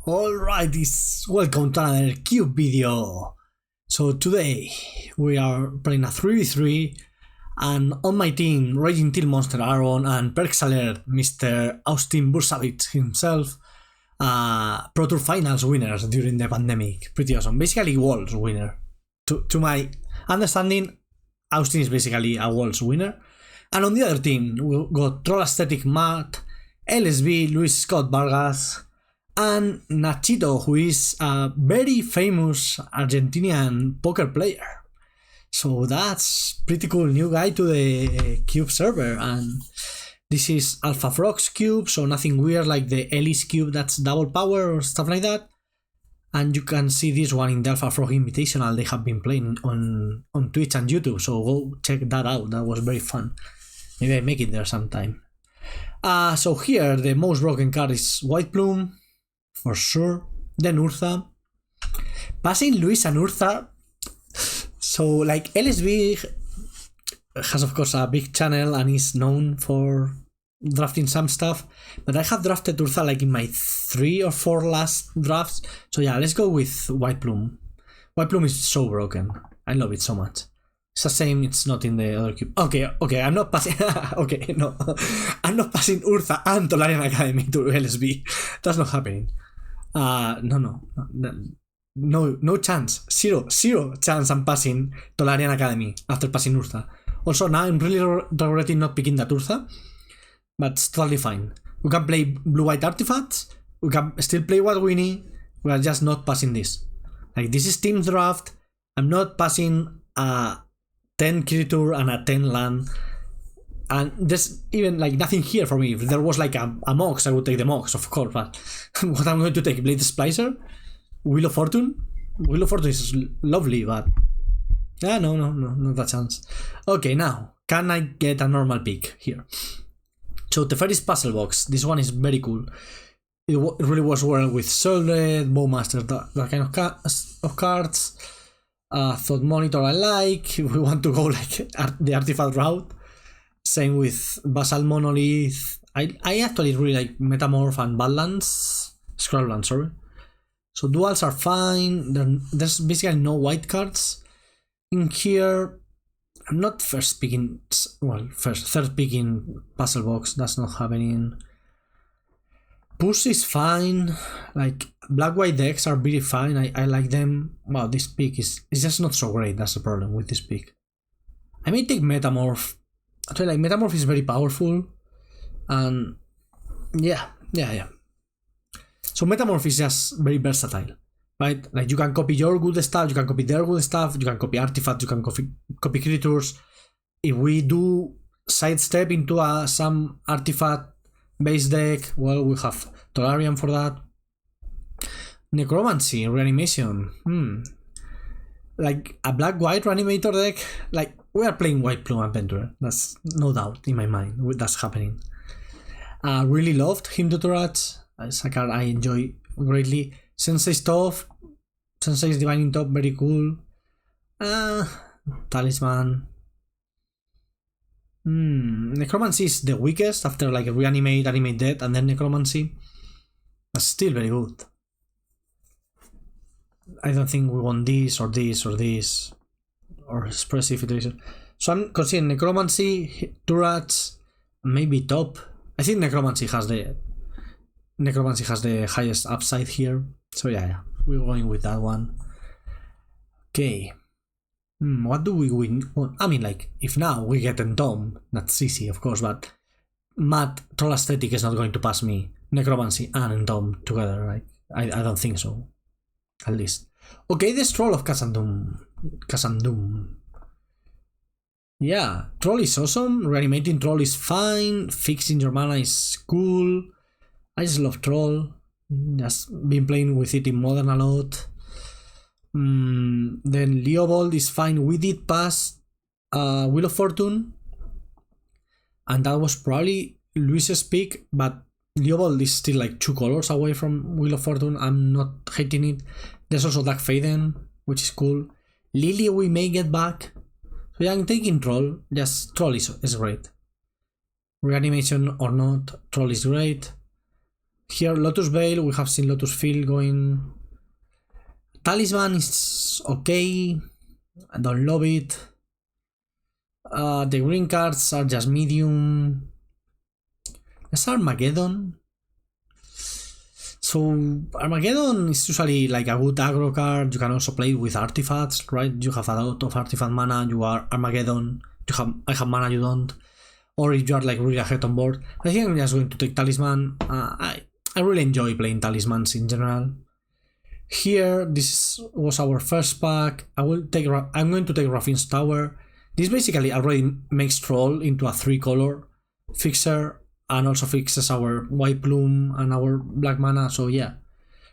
Alright, welcome to another Cube video. So today we are playing a 3v3 and on my team Raging Till Monster Aaron and Perks Alert Mr. Austin Bursavich himself, Pro Tour Finals winners during the pandemic. Pretty awesome. Basically Worlds winner. To my understanding, Austin is basically a Worlds winner. And on the other team we got Troll Aesthetic Matt, LSV, Luis Scott Vargas, and Nachito, who is a very famous Argentinian poker player. So that's pretty cool, new guy to the Cube server. And this is Alpha Frog's Cube, so nothing weird like the Ellis Cube that's double power or stuff like that. And you can see this one in the Alpha Frog Invitational they have been playing on Twitch and YouTube, so go check that out, that was very fun. Maybe I make it there sometime. So here the most broken card is White Plume, for sure, then Urza. Passing Luis and Urza. So like LSV has of course a big channel and is known for drafting some stuff, but I have drafted Urza like in my 3 or 4 last drafts. So yeah, let's go with White Plume. White Plume is so broken. I love it so much. It's the same, it's not in the other cube. Okay, I'm not passing. Okay, no. I'm not passing Urza and Tolarian Academy to LSV. That's not happening. No chance. Zero chance I'm passing Tolarian Academy after passing Urza. Also, now I'm really regretting not picking that Urza, but it's totally fine. We can play blue-white artifacts, we can still play White Winnie, we are just not passing this. Like, this is team draft, I'm not passing a 10 creature and a 10 land, and there's even like nothing here for me. If there was like a Mox, I would take the Mox, of course, but what I'm going to take, Blade Splicer, Wheel of Fortune. Wheel of Fortune is lovely, but yeah, no, not a chance. Okay, now, can I get a normal pick here? So the first Puzzle Box, this one is very cool. It really was well with Soulred, Bowmaster, that kind of cards. Thought Monitor I like, we want to go like the artifact route. Same with Basalt Monolith. I actually really like Metamorph and Badlands. Scrolllands, sorry. So duals are fine. There's basically no white cards in here. I'm not third picking Puzzle Box, that's not happening. Push is fine. Like black-white decks are very fine. I like them. Wow, this pick is just not so great. That's the problem with this pick. I may take Metamorph. Actually, like Metamorph is very powerful, and yeah. So Metamorph is just very versatile, right? Like you can copy your good stuff, you can copy their good stuff, you can copy artifacts, you can copy creatures. If we do sidestep into some artifact base deck, well, we have Tolarian for that. Necromancy, Reanimation. Like a black-white Reanimator deck. Like, we are playing White Plume Adventurer. That's no doubt in my mind that's happening. Really loved Hymn to Turats. It's a card I enjoy greatly. Sensei's Top. Sensei's Divining Top, very cool. Talisman. Necromancy is the weakest after like Reanimate, Animate Death, and then Necromancy. That's still very good. I don't think we want this or this or this or Expressive Iteration. So I'm considering Necromancy, Turats, maybe Top. I think Necromancy has the highest upside here. So yeah, we're going with that one. Okay. What do we win? Well, I mean, like, if now we get Endom, that's easy, of course, but Matt Troll Aesthetic is not going to pass me Necromancy and Endom together, right? I don't think so. At least. Okay, this Troll of Khazad-dûm. Yeah, Troll is awesome. Reanimating Troll is fine. Fixing your mana is cool. I just love Troll. Just been playing with it in Modern a lot. Then Leobold is fine. We did pass Wheel of Fortune, and that was probably Luis's pick, but Leobold is still like 2 colors away from Wheel of Fortune. I'm not hating it. There's also Dark Faden, which is cool. Lily we may get back. So yeah, I'm taking Troll. Yes, Troll is great. Reanimation or not, Troll is great. Here, Lotus Veil, we have seen Lotus Field going. Talisman is okay. I don't love it. The green cards are just medium. There's Armageddon. So Armageddon is usually like a good aggro card. You can also play with artifacts, right? You have a lot of artifact mana, you are Armageddon. I have mana, you don't. Or if you are like really ahead on board. I think I'm just going to take Talisman. I really enjoy playing Talismans in general. Here, this was our first pack. I'm going to take Raffin's Tower. This basically already makes Troll into a 3-color fixer and also fixes our White Plume and our black mana, so yeah,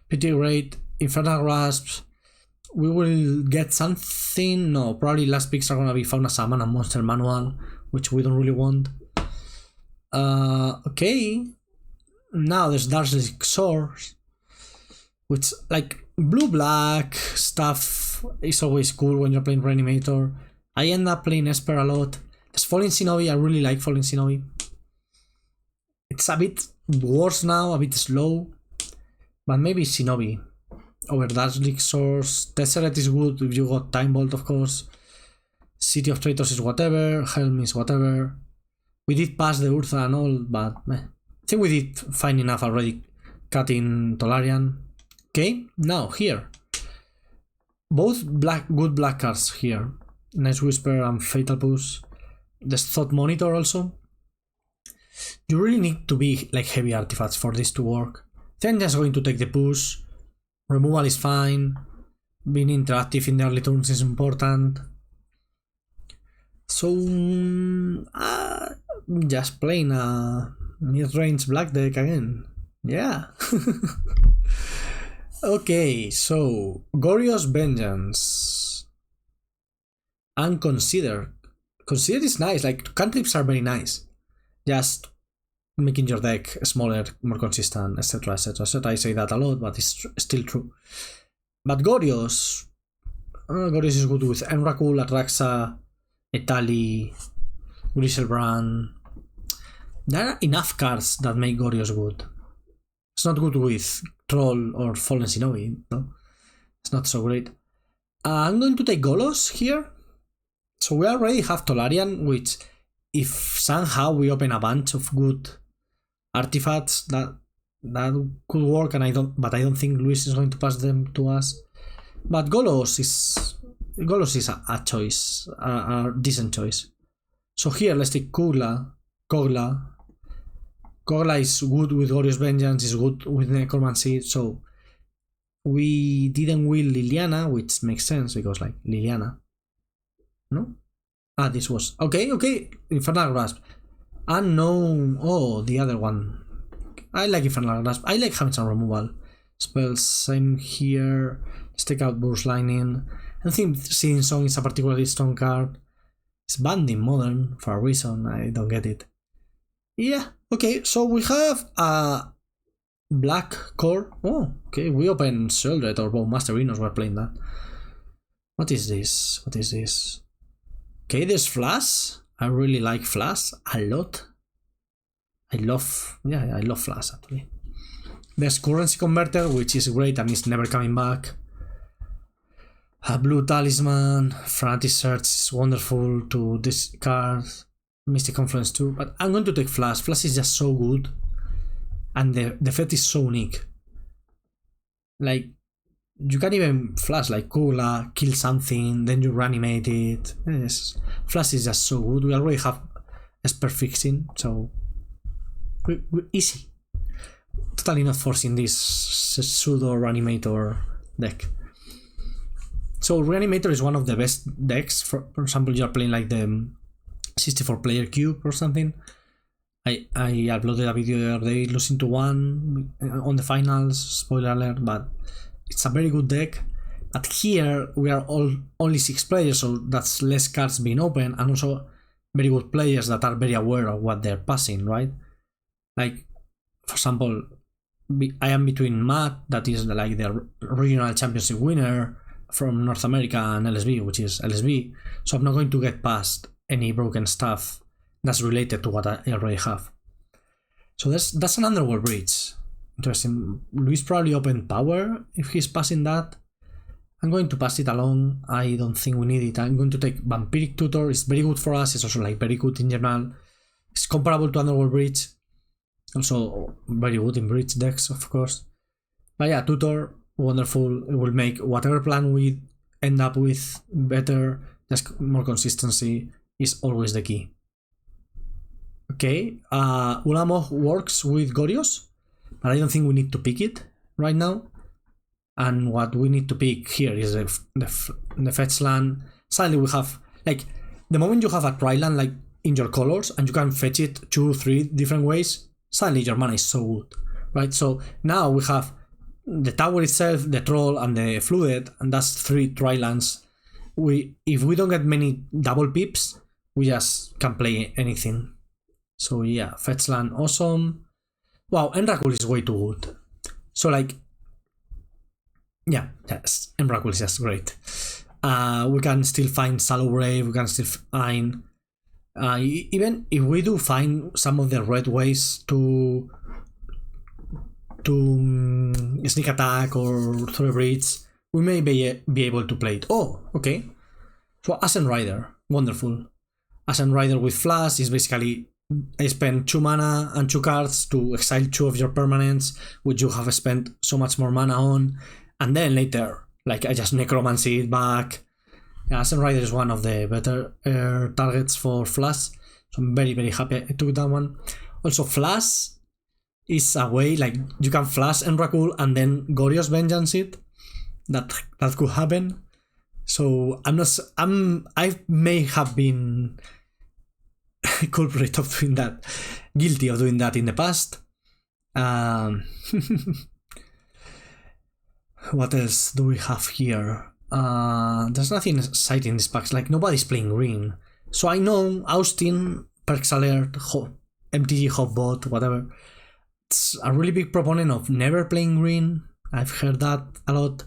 pretty great. Infernal Grasp, we will get something. No, probably last picks are gonna be Fauna Summon and Monster Manual, which we don't really want. Okay, now there's Darslick Source, which like blue-black stuff is always cool when you're playing Reanimator. I end up playing Esper a lot. There's Fallen Shinobi, I really like Fallen Shinobi. It's a bit worse now, a bit slow, but maybe Shinobi over Darslick Source. Tesseract is good if you got Time Bolt, of course. City of Traitors is whatever, Helm is whatever. We did pass the Urza and all, but I think we did fine enough already cutting Tolarian. Okay, now here. Both good black cards here. Nice Whisper and Fatal Push. There's Thought Monitor also. You really need to be like heavy artifacts for this to work. Then just going to take the push. Removal is fine. Being interactive in the early turns is important. So just playing a mid-range black deck again. Yeah. Okay, so Goryo's Vengeance. And Consider. Consider is nice, like cantrips are very nice. Just making your deck smaller, more consistent, etc, etc, etc. I say that a lot, but it's still true. But Goryo's is good with Emrakul, Atraxa, Etali, Griselbrand. There are enough cards that make Goryo's good. It's not good with Troll or Fallen Shinobi, no? It's not so great. I'm going to take Golos here. So we already have Tolarian, which if somehow we open a bunch of good artifacts that could work, and I don't think Luis is going to pass them to us. But Golos is a choice, a decent choice. So here let's take Kogla. Kogla is good with Goryo's Vengeance, is good with Necromancy, so we didn't will Liliana, which makes sense because like Liliana. No? This was okay. Infernal Grasp. Unknown. Oh, the other one. I like Infernal Grasp. I like having some removal spells. Same here. Let's take out Burst Lightning. I think Seeing Song is a particularly strong card. It's banned in Modern for a reason. I don't get it. Yeah. Okay. So we have a black core. Oh, okay. We open Sheldred or Bowmaster Enos. We're playing that. What is this? Okay, there's Flash. I really like Flash a lot. I love Flash actually. There's Currency Converter, which is great and is never coming back. A Blue Talisman, Fanatic Search is wonderful to this card. Mystic Confluence too, but I'm going to take Flash. Flash is just so good. And the effect is so unique. Like, you can even flash like Kula, kill something, then you reanimate it. Yes. Flash is just so good. We already have Esper Fixing, so easy. Totally not forcing this pseudo Reanimator deck. So Reanimator is one of the best decks. For example, you're playing like the 64 player cube or something. I uploaded a video the other day losing to one on the finals, spoiler alert, but it's a very good deck. But here we are only 6 players, so that's less cards being open, and also very good players that are very aware of what they're passing, right? Like, for example, I am between Matt, that is like the regional championship winner from North America, and LSV, which is LSV, so I'm not going to get past any broken stuff that's related to what I already have. So that's an Underworld Bridge. interesting. Luis probably opened power if he's passing that. I'm going to pass it along. I don't think we need it. I'm going to take Vampiric Tutor. It's very good for us. It's also like very good in general. It's comparable to Underworld Bridge. Also very good in Bridge decks, of course. But yeah, Tutor, wonderful. It will make whatever plan we end up with better. Just more consistency is always the key. Okay, Ulamog works with Gorios, but I don't think we need to pick it right now. And what we need to pick here is the fetch land. Suddenly we have, like, the moment you have a tri-land like in your colors and you can fetch it 2-3 different ways, suddenly your mana is so good, right? So now we have the tower itself, the troll, and the flooded, and that's 3 tri-lands. If we don't get many double pips, we just can play anything. So yeah, fetch land, awesome. Wow, Emrakul is way too good. So like, yeah, yes, Emrakul is just great. We can still find Sallow Brave, we can still find... even if we do find some of the red ways to sneak attack or throw a bridge, we may be able to play it. Oh, okay. So Ascent Rider, wonderful. Ascent Rider with Flash is basically I spend 2 mana and 2 cards to exile 2 of your permanents, which you have spent so much more mana on, and then later, like, I just necromancy it back. Yeah, Ascent Rider is one of the better targets for Flash, so I'm very, very happy I took that one. Also, Flash is a way, like, you can Flash Emrakul and then Gorios Vengeance it. That could happen. So I may have been culprit of doing that, guilty of doing that in the past. What else do we have here? There's nothing exciting in this pack. Like, nobody's playing green. So I know Austin, Perks Alert, MTG Hotbot, whatever, it's a really big proponent of never playing green. I've heard that a lot.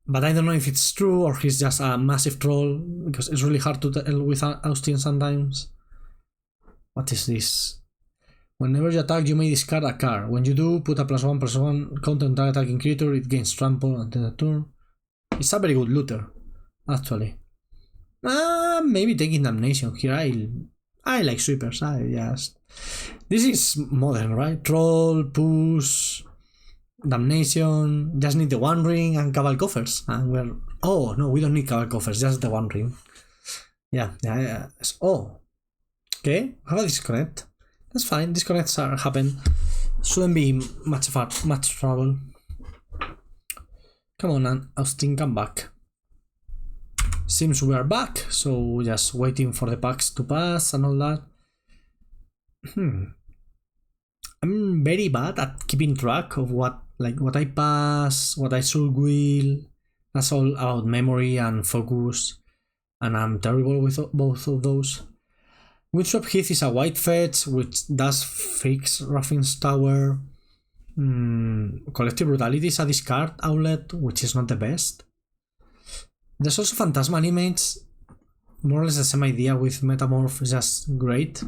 But I don't know if it's true or he's just a massive troll, because it's really hard to tell with Austin sometimes. What is this? Whenever you attack, you may discard a card. When you do, put a +1/+1 counter on target attacking creature. It gains trample until the turn. It's a very good looter, actually. Maybe taking Damnation here. I like sweepers. This is modern, right? Troll, push, Damnation. Just need the One Ring and Cabal Coffers. And we're... Oh, no, we don't need Cabal Coffers. Just the One Ring. Yeah. Oh. Okay, have a disconnect. That's fine, disconnects happen. Shouldn't be much trouble. Come on, Austin, come back. Seems we are back, so just waiting for the packs to pass and all that. I'm very bad at keeping track of what I pass, what I should will. That's all about memory and focus, and I'm terrible with both of those. Windswept Heath is a white fetch, which does fix Ruffin's Tower. Collective Brutality is a discard outlet, which is not the best. There's also Phantasmal Image, more or less the same idea with Metamorph, just great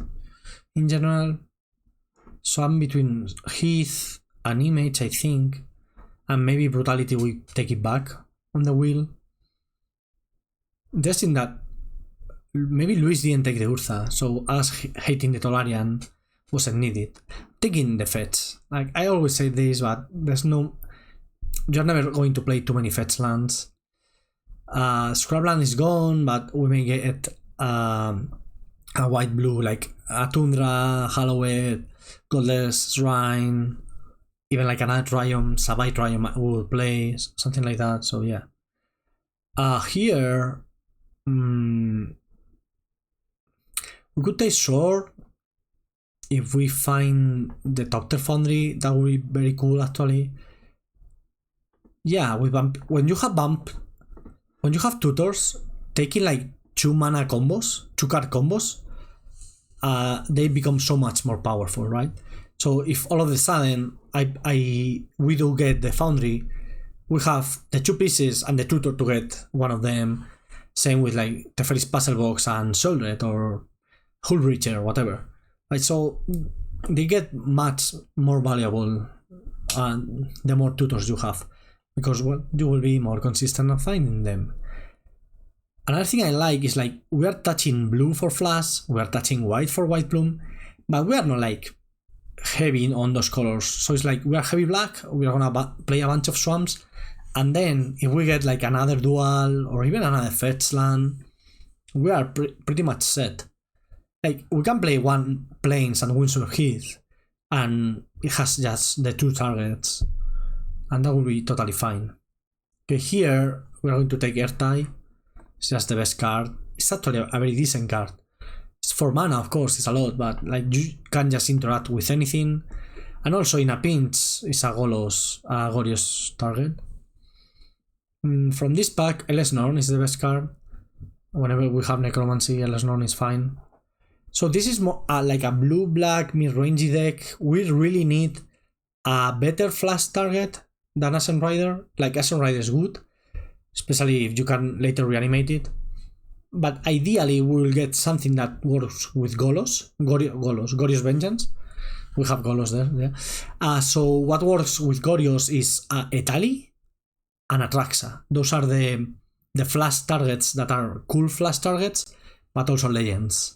in general. So I'm between Heath and Image, I think, and maybe Brutality will take it back on the wheel. Interesting that maybe Luis didn't take the Urza, so us hating the Tolarian wasn't needed. Taking the fetch. Like, I always say this, but there's no... You're never going to play too many fetch lands. Scrubland is gone, but we may get a white-blue, like a Tundra, Hallowed, Godless Shrine, even like an Atrium, Savai Triumph will play, something like that, so yeah. Here... we could take Sword. If we find the Doctor Foundry, that would be very cool actually. Yeah, with Bump, when you have tutors, taking like 2 mana combos, 2 card combos, they become so much more powerful, right? So if all of a sudden we do get the Foundry, we have the 2 pieces and the tutor to get one of them. Same with like the first Puzzle Box and Soulred or Hullbreacher or whatever, right? So they get much more valuable the more tutors you have, because well, you will be more consistent of finding them. Another thing I like is like we are touching blue for flash, we are touching white for white plume, but we are not like heavy on those colors. So it's like we are heavy black, we are gonna play a bunch of swamps, and then if we get like another dual or even another fetch land, we are pretty much set. Like we can play one plains and Windsor Heath, and it has just the 2 targets, and that will be totally fine. Okay, here we are going to take Airtie. It's just the best card. It's actually a very decent card. It's 4 mana, of course, it's a lot, but like you can just interact with anything. And also in a pinch, it's a Gorios target. From this pack, LS Norn is the best card. Whenever we have Necromancy, LS Norn is fine. So this is more like a blue-black mid-rangey deck. We really need a better flash target than Ascent Rider. Like Ascent Rider is good, especially if you can later reanimate it. But ideally we will get something that works with Gorios Vengeance. We have Gorios there, yeah. So what works with Gorios is Etali and Atraxa. Those are the flash targets that are cool flash targets, but also legends.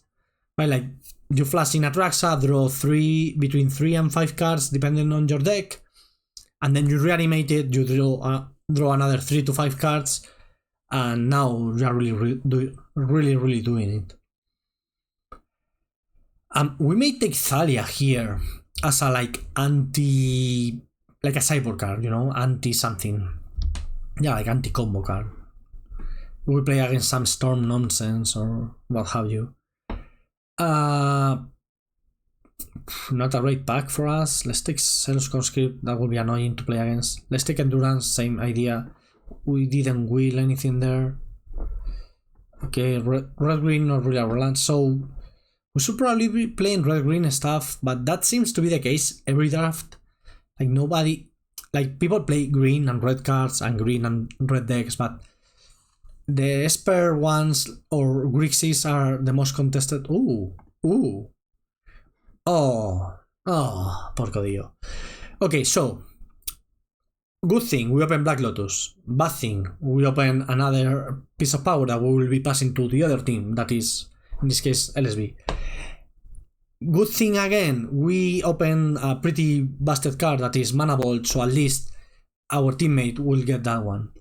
Right, like you flash in Atraxa, draw between 3 and 5 cards depending on your deck, and then you reanimate it, you draw another 3 to 5 cards, and now you are really doing it. We may take Thalia here as a like a cyborg card, you know, anti something. Yeah, like anti combo card. We play against some storm nonsense or what have you. Not a great pack for us. Let's take Ceros Conscript, that will be annoying to play against. Let's take Endurance, same idea. We didn't wheel anything there. Okay, red-green, not really relevant. So we should probably be playing red-green stuff, but that seems to be the case every draft. Like nobody, like people play green and red cards and green and red decks, but the Esper ones or Grixis are the most contested. Oh, porco dio. Okay, so good thing we open Black Lotus. Bad thing we open another piece of power that we will be passing to the other team, that is in this case LSV. Good thing again, we open a pretty busted card that is Mana Bolt, so at least our teammate will get that one.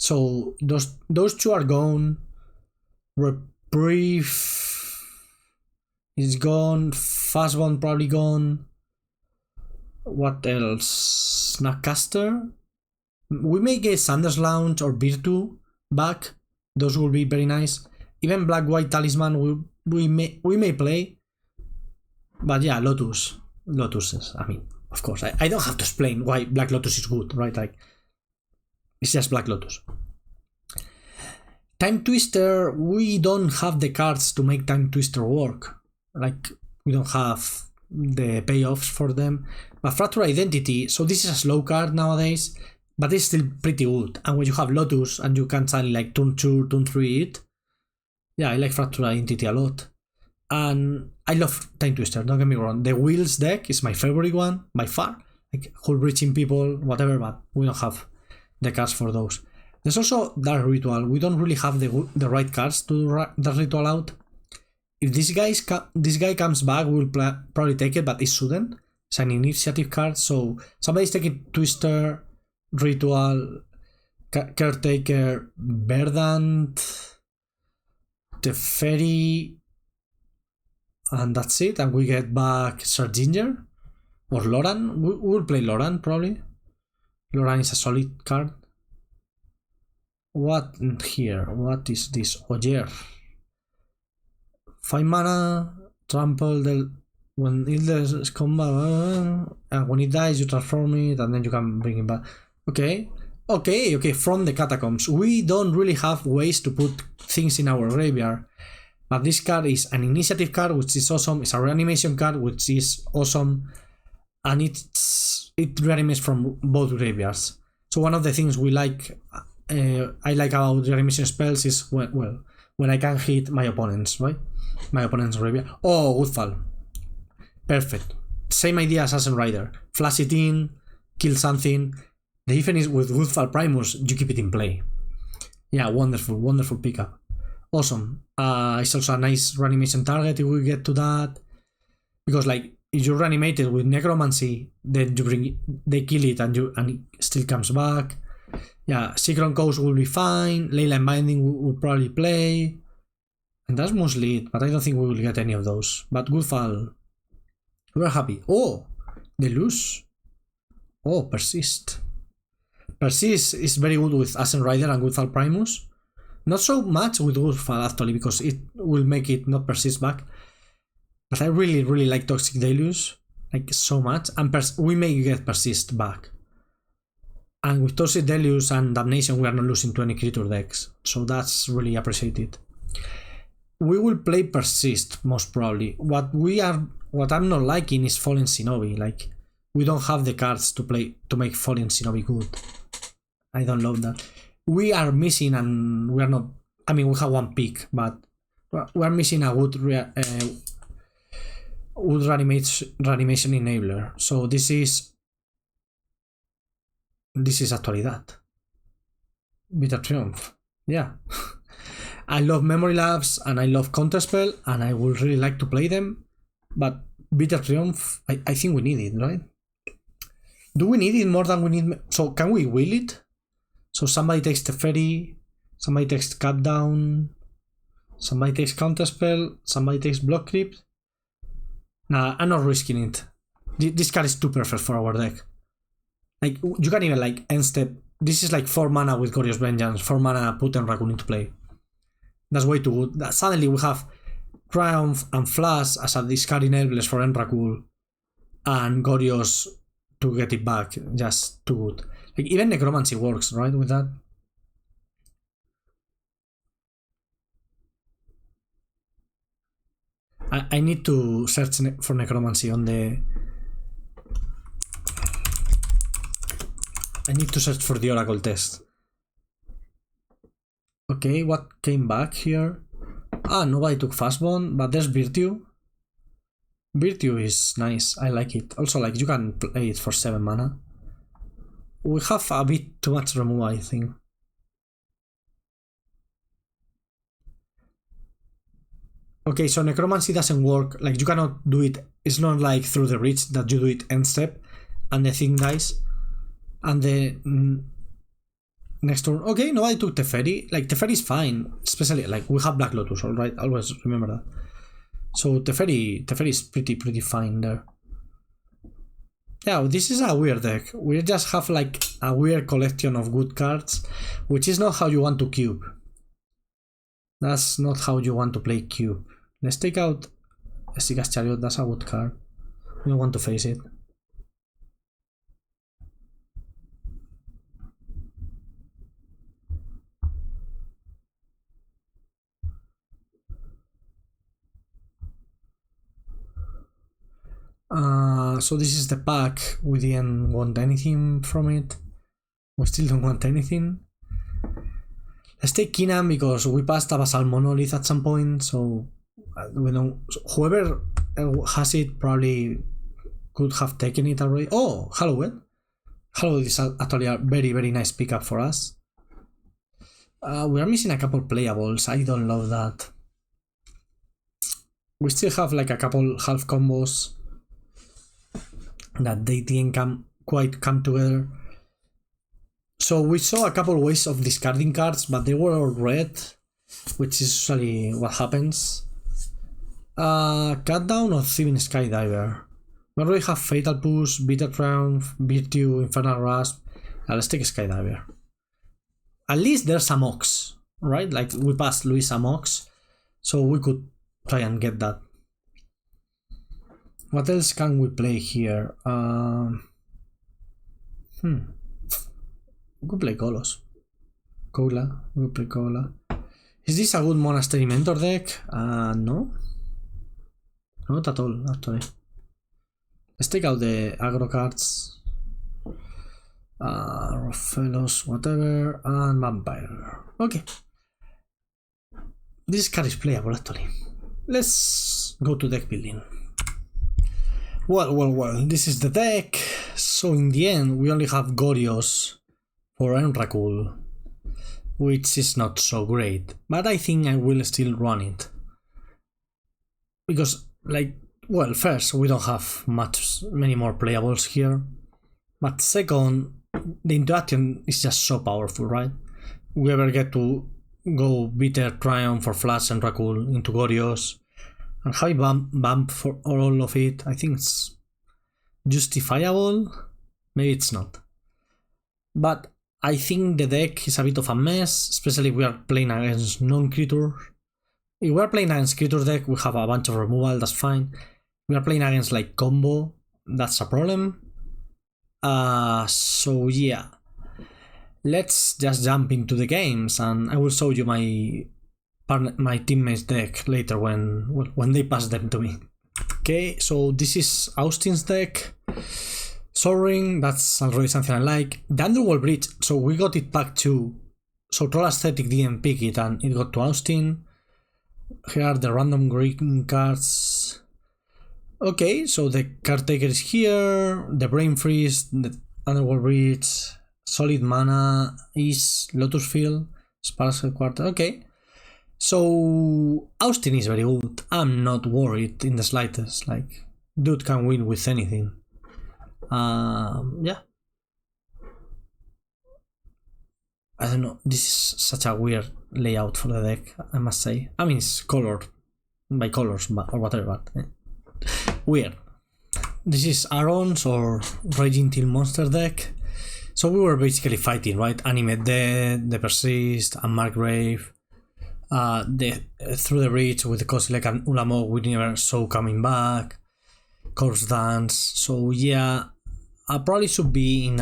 So those 2 are gone. Reprieve is gone. Fastbone probably gone. What else? Snapcaster. We may get Sanders Lounge or Virtu back. Those will be very nice. Even Black White Talisman we may play. But yeah, Lotus is, I mean, of course, I don't have to explain why Black Lotus is good, right? Like, it's just Black Lotus. Time Twister, we don't have the cards to make Time Twister work. Like, we don't have the payoffs for them. But Fracture Identity, so this is a slow card nowadays, but it's still pretty good. And when you have Lotus and you can suddenly like turn 2, turn 3 it. Yeah, I like Fracture Identity a lot. And I love Time Twister, don't get me wrong. The Wheels deck is my favorite one by far. Like, Hull Breaching people, whatever, but we don't have the cards for those. There's also Dark Ritual. We don't really have the right cards to do Dark Ritual out. If this guy comes back, we'll probably take it, but it shouldn't. It's an initiative card, so somebody's taking Twister, Ritual, Caretaker, Verdant, Teferi, and that's it. And we get back Sir Ginger or Loran. We'll play Loran probably. Loran is a solid card. What here? What is this? Oyer. 5 mana, trample when it does combat, and when it dies you transform it and then you can bring it back. Okay, from the Catacombs. We don't really have ways to put things in our graveyard, but this card is an initiative card, which is awesome. It's a reanimation card, which is awesome, and it reanimates from both graveyards. So one of the things we like, I like about reanimation spells is when I can hit my opponents, right? My opponent's graveyard. Oh, Woodfall. Perfect. Same idea as Ascent Rider. Flash it in, kill something. The difference is with Woodfall Primus, you keep it in play. Yeah, wonderful pickup. Awesome. It's also a nice reanimation target if we get to that. Because like if you reanimate it with Necromancy, then they kill it and it still comes back. Yeah, Secret Coast will be fine. Leyline Binding will probably play. And that's mostly it, but I don't think we will get any of those. But Woodfall, we're happy. Oh, they lose. Oh, Persist. Persist is very good with Ascent Rider and Woodfall Primus. Not so much with Woodfall actually, because it will make it not persist back. But I really like Toxic Deluge, like so much. And we may get Persist back. And with Toxic Deluge and Damnation, we are not losing to any creature decks. So that's really appreciated. We will play Persist, most probably. What I'm not liking is Fallen Shinobi. Like, we don't have the cards to make Fallen Shinobi good. I don't love that. We are missing, and we are not. I mean, we have one pick, but we are missing a good reanimation enabler. So this is actually that. Bitter Triumph. Yeah. I love Memory Labs and I love Counterspell, and I would really like to play them. But Bitter Triumph, I think we need it, right? Do we need it more than we need? So can we will it? So somebody takes the Ferry, somebody takes Cut Down, somebody takes Counterspell, somebody takes Block Crypt. Nah, I'm not risking it. This card is too perfect for our deck. Like, you can even like end step. This is like 4 mana with Glorious Vengeance, 4 mana put and Raccoon into play. That's way too good. Suddenly we have Triumph and Flash as a discard enablers for Enrakul and Gorios to get it back. Just too good. Like, even Necromancy works, right, with that? I need to search for Necromancy on the... I need to search for the Oracle test. Okay, what came back here? Ah, nobody took Fastbone, but there's Virtue. Virtue is nice, I like it. Also, like, you can play it for 7 mana. We have a bit too much removal, I think. Okay, so Necromancy doesn't work. Like, you cannot do it. It's not like through the reach that you do it end step and the thing dies. And the next turn. Okay, no, I took Teferi. Like, Teferi is fine. Especially, like, we have Black Lotus, alright? Always remember that. So Teferi is pretty fine there. Yeah, this is a weird deck. We just have, like, a weird collection of good cards, which is not how you want to cube. That's not how you want to play cube. Let's take out Esika's Chariot. That's a good card. We don't want to face it. So this is the pack. We didn't want anything from it. We still don't want anything. Let's take Kinam because we passed a Basal Monolith at some point, so we don't. Whoever has it probably could have taken it already. Oh, Halloween. Halloween is actually a very nice pickup for us. We are missing a couple playables. I don't love that. We still have like a couple half combos that they didn't quite come together. So we saw a couple ways of discarding cards, but they were all red, which is usually what happens. Cut Down or Thieving Skydiver? We already have Fatal Push, Bitter Triumph, Virtue, Infernal Grasp. Let's take Skydiver. At least there's a Mox, right? Like, we passed Luisa Mox, so we could try and get that. What else can we play here? We could play Kolos. Kola. We could play Kola. Is this a good Monastery Mentor deck? No. Not at all, actually. Let's take out the aggro cards. Rofellos, whatever, and Vampire. Okay. This card is playable, actually. Let's go to deck building. Well, this is the deck. So in the end, we only have Gorios for Enrakul, which is not so great, but I think I will still run it. Because, like, well, first, we don't have many more playables here, but second, the interaction is just so powerful, right? We ever get to go Bitter Triumph for Flash and Rakul into Gorios, and high bump for all of it, I think it's justifiable. Maybe it's not. But I think the deck is a bit of a mess, especially if we are playing against non-creatures. If we are playing against creature deck, we have a bunch of removal, that's fine. We are playing against like combo, that's a problem. So yeah. Let's just jump into the games, and I will show you my teammates' deck later when they pass them to me. Okay, so this is Austin's deck. Soaring, that's already something I like. The Underworld Bridge, so we got it back to... So Troll Aesthetic didn't pick it and it got to Austin. Here are the random green cards. Okay, so the Caretaker is here, the Brain Freeze, the Underworld Bridge, Solid Mana is Lotus Field, Sparkle Quarter, okay. So Austin is very good, I'm not worried in the slightest, like, dude can win with anything. Yeah. I don't know, this is such a weird layout for the deck, I must say. I mean, it's colored by colors or whatever, but weird. This is Aaron's or Raging Till Monster deck. So we were basically fighting, right? Animate Dead, the Persist, and Margrave. Through the Reach with the Kozilek and Ulamog, we never saw coming back. Corpse Dance. So yeah, I probably should be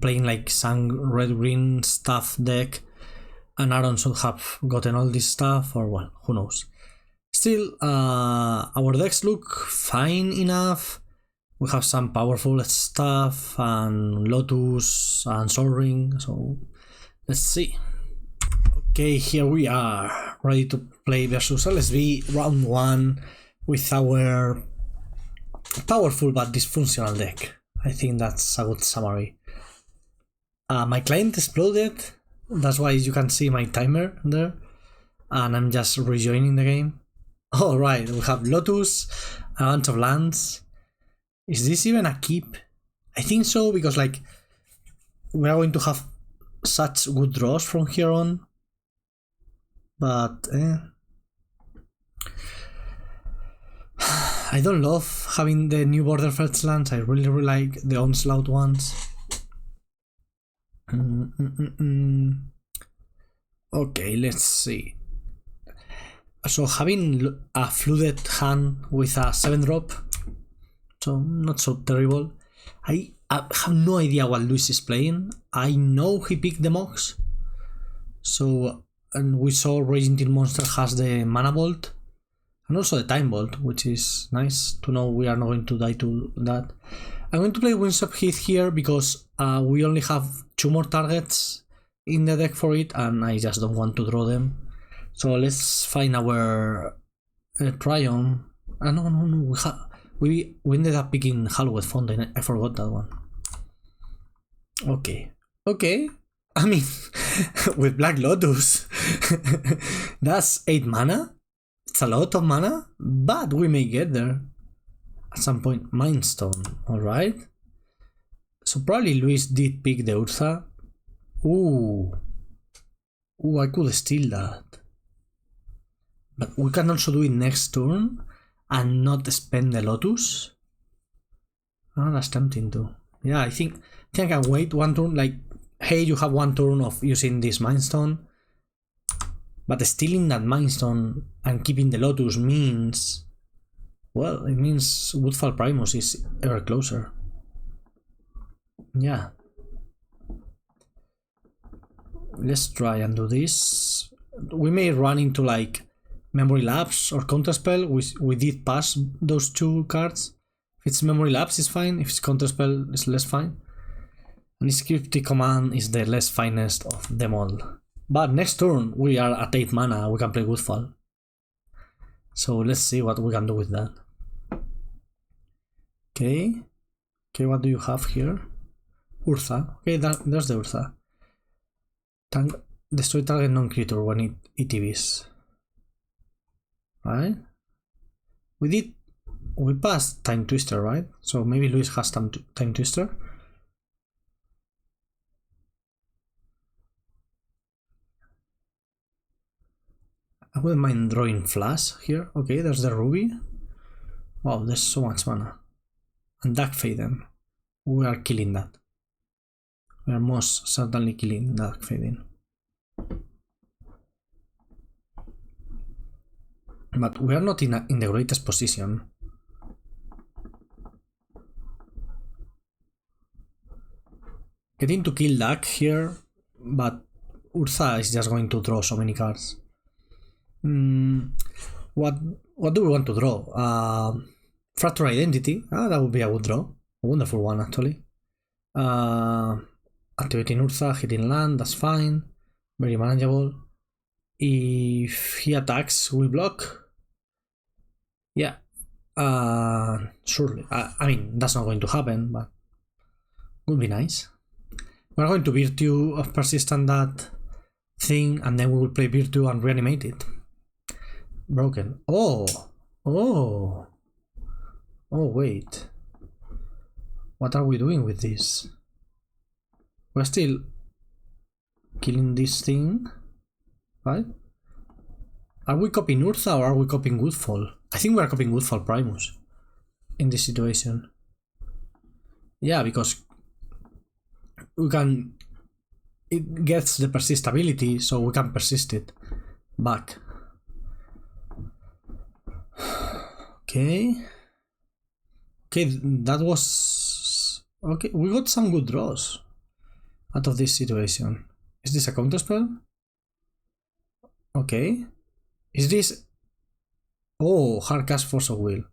playing like some red-green stuff deck, and Aaron should have gotten all this stuff, or well, who knows. Still, our decks look fine enough. We have some powerful stuff and Lotus and Sol Ring, so let's see. Okay, here we are, ready to play versus LSV round 1 with our powerful but dysfunctional deck. I think that's a good summary. My client exploded, that's why you can see my timer there, and I'm just rejoining the game. Alright, we have Lotus, a bunch of lands. Is this even a keep? I think so, because like we are going to have such good draws from here on. But I don't love having the new border fetch lands. I really like the onslaught ones. Okay, let's see. So having a flooded hand with a 7-drop, so not so terrible. I have no idea what Luis is playing. I know he picked the Mox. So, and we saw Raging Till Monster has the Mana Bolt and also the Time Bolt, which is nice to know we are not going to die to that. I'm going to play Windswept Heath here because we only have 2 more targets in the deck for it, and I just don't want to draw them. So let's find our Triumph. No, we ended up picking Hallowed Fountain. I forgot that one. Okay. I mean, with Black Lotus, that's 8 mana. It's a lot of mana, but we may get there at some point. Mindstone, alright. So probably Luis did pick the Ursa. Ooh, I could steal that. But we can also do it next turn and not spend the Lotus. Oh, that's tempting too. Yeah, I think I can wait 1 turn, like, hey, you have 1 turn of using this Mindstone. But stealing that Mindstone and keeping the Lotus means... well, it means Woodfall Primus is ever closer. Yeah. Let's try and do this. We may run into like Memory Lapse or Counterspell. We did pass those 2 cards. If it's Memory Lapse, it's fine. If it's Counterspell, it's less fine. And this Cryptic Command is the less finest of them all. But next turn, we are at 8 mana. We can play Woodfall. So let's see what we can do with that. Okay. Okay, what do you have here? Ursa. Okay, there's the Ursa. Tank, destroy target non-creature when it ETBs. Right? We passed Time Twister, right? So maybe Luis has Time Twister. I wouldn't mind drawing Flash here. Okay, there's the Ruby. Wow, there's so much mana. And Dark Faden. We are killing that. We are most certainly killing Dark Faden. But we are not in the greatest position. Getting to kill Dark here, but Ursa is just going to draw so many cards. What do we want to draw? Fracture Identity. That would be a good draw. A wonderful one, actually. Activating Ursa, hitting land, that's fine. Very manageable. If he attacks, we block. Yeah. Surely. I mean, that's not going to happen, but would be nice. We're going to Virtue of Persistent that thing, and then we will play Virtue and reanimate it. Broken. Oh, wait. What are we doing with this? We're still killing this thing, right? Are we copying Ursa or are we copying Woodfall? I think we are copying Woodfall Primus in this situation. Yeah, because it gets the persist ability, so we can persist it back. Okay, that was okay. We got some good draws out of this situation. Is this a counter spell? Okay, is this? Oh, Hardcast Force of Will.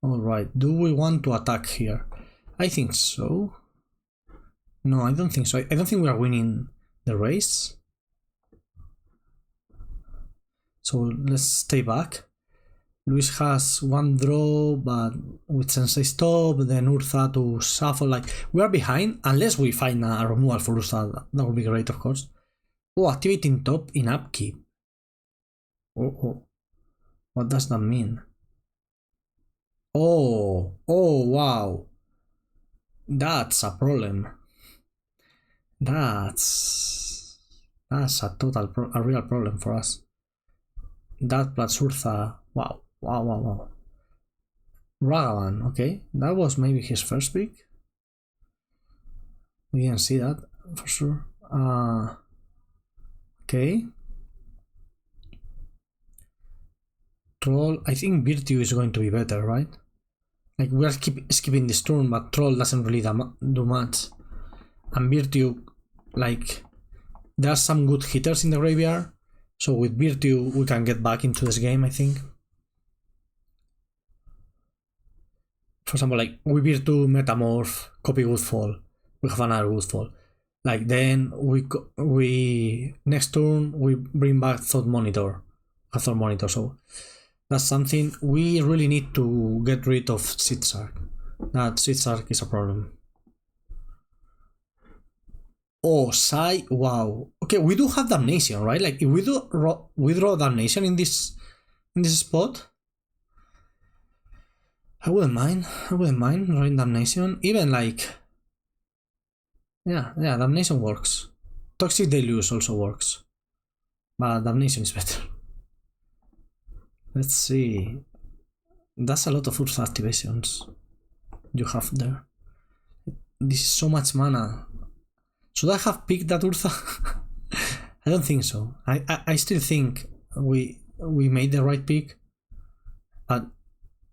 All right. Do we want to attack here? I think so. No, I don't think so. I don't think we are winning the race. So let's stay back. Luis has one draw, but with Sensei Stop, then Ursa to shuffle. Like, we are behind, unless we find a removal for Ursa. That would be great, of course. Oh, activating top in upkeep. Oh. What does that mean? Oh, wow. That's a problem. That's a real problem for us. That plus Ursa. Wow. Ragavan, okay. That was maybe his first pick. We didn't see that for sure. Okay. Troll, I think Virtue is going to be better, right? Like, we are skipping this turn, but Troll doesn't really do much. And Virtue, like, there are some good hitters in the graveyard. So with Virtue, we can get back into this game, I think. For example, like, we Virtue, Metamorph, copy Woodfall. We have another Woodfall. Like, then we next turn, we bring back Thought Monitor. So that's something we really need to get rid of. Seedsark. That Seedsark is a problem. Oh, Sai, wow. Okay, we do have Damnation, right? Like, if we draw Damnation in this spot, I wouldn't mind drawing Damnation. Even like, yeah, Damnation works. Toxic Deluge also works, but Damnation is better. Let's see. That's a lot of Ursa activations you have there. This is so much mana. Should I have picked that Ursa? I don't think so. I still think we made the right pick, but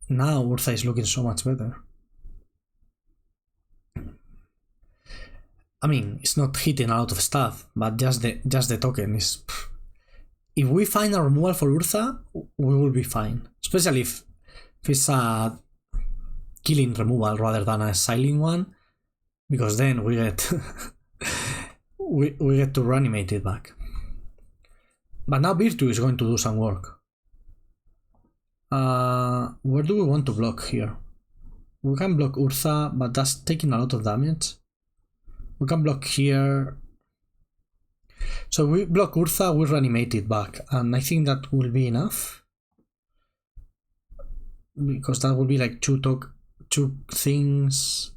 now Ursa is looking so much better. I mean, it's not hitting a lot of stuff, but just the token is. If we find a removal for Ursa, we will be fine. Especially if it's a killing removal rather than a silent one, because then we get we get to reanimate it back. But now Virtue is going to do some work. Where do we want to block here? We can block Ursa, but that's taking a lot of damage. We can block here. So we block Ursa, we reanimate it back, and I think that will be enough. Because that will be like two things.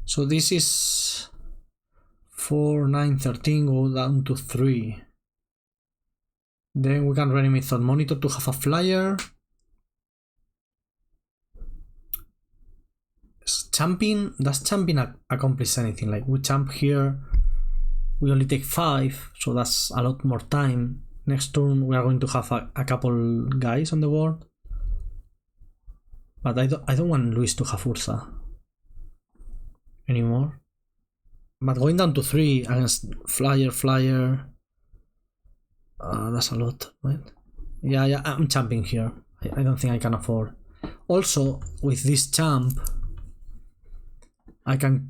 So this is 4, 9, 13, go down to 3. Then we can reanimate Thought Monitor to have a flyer. Champing, does champing accomplish anything? Like we champ here, we only take 5, so that's a lot more time. Next turn we are going to have a couple guys on the board. But I don't want Luis to have Ursa anymore. But going down to 3 against flyer, that's a lot, right? Yeah, I'm champing here. I don't think I can afford. Also, with this champ, I can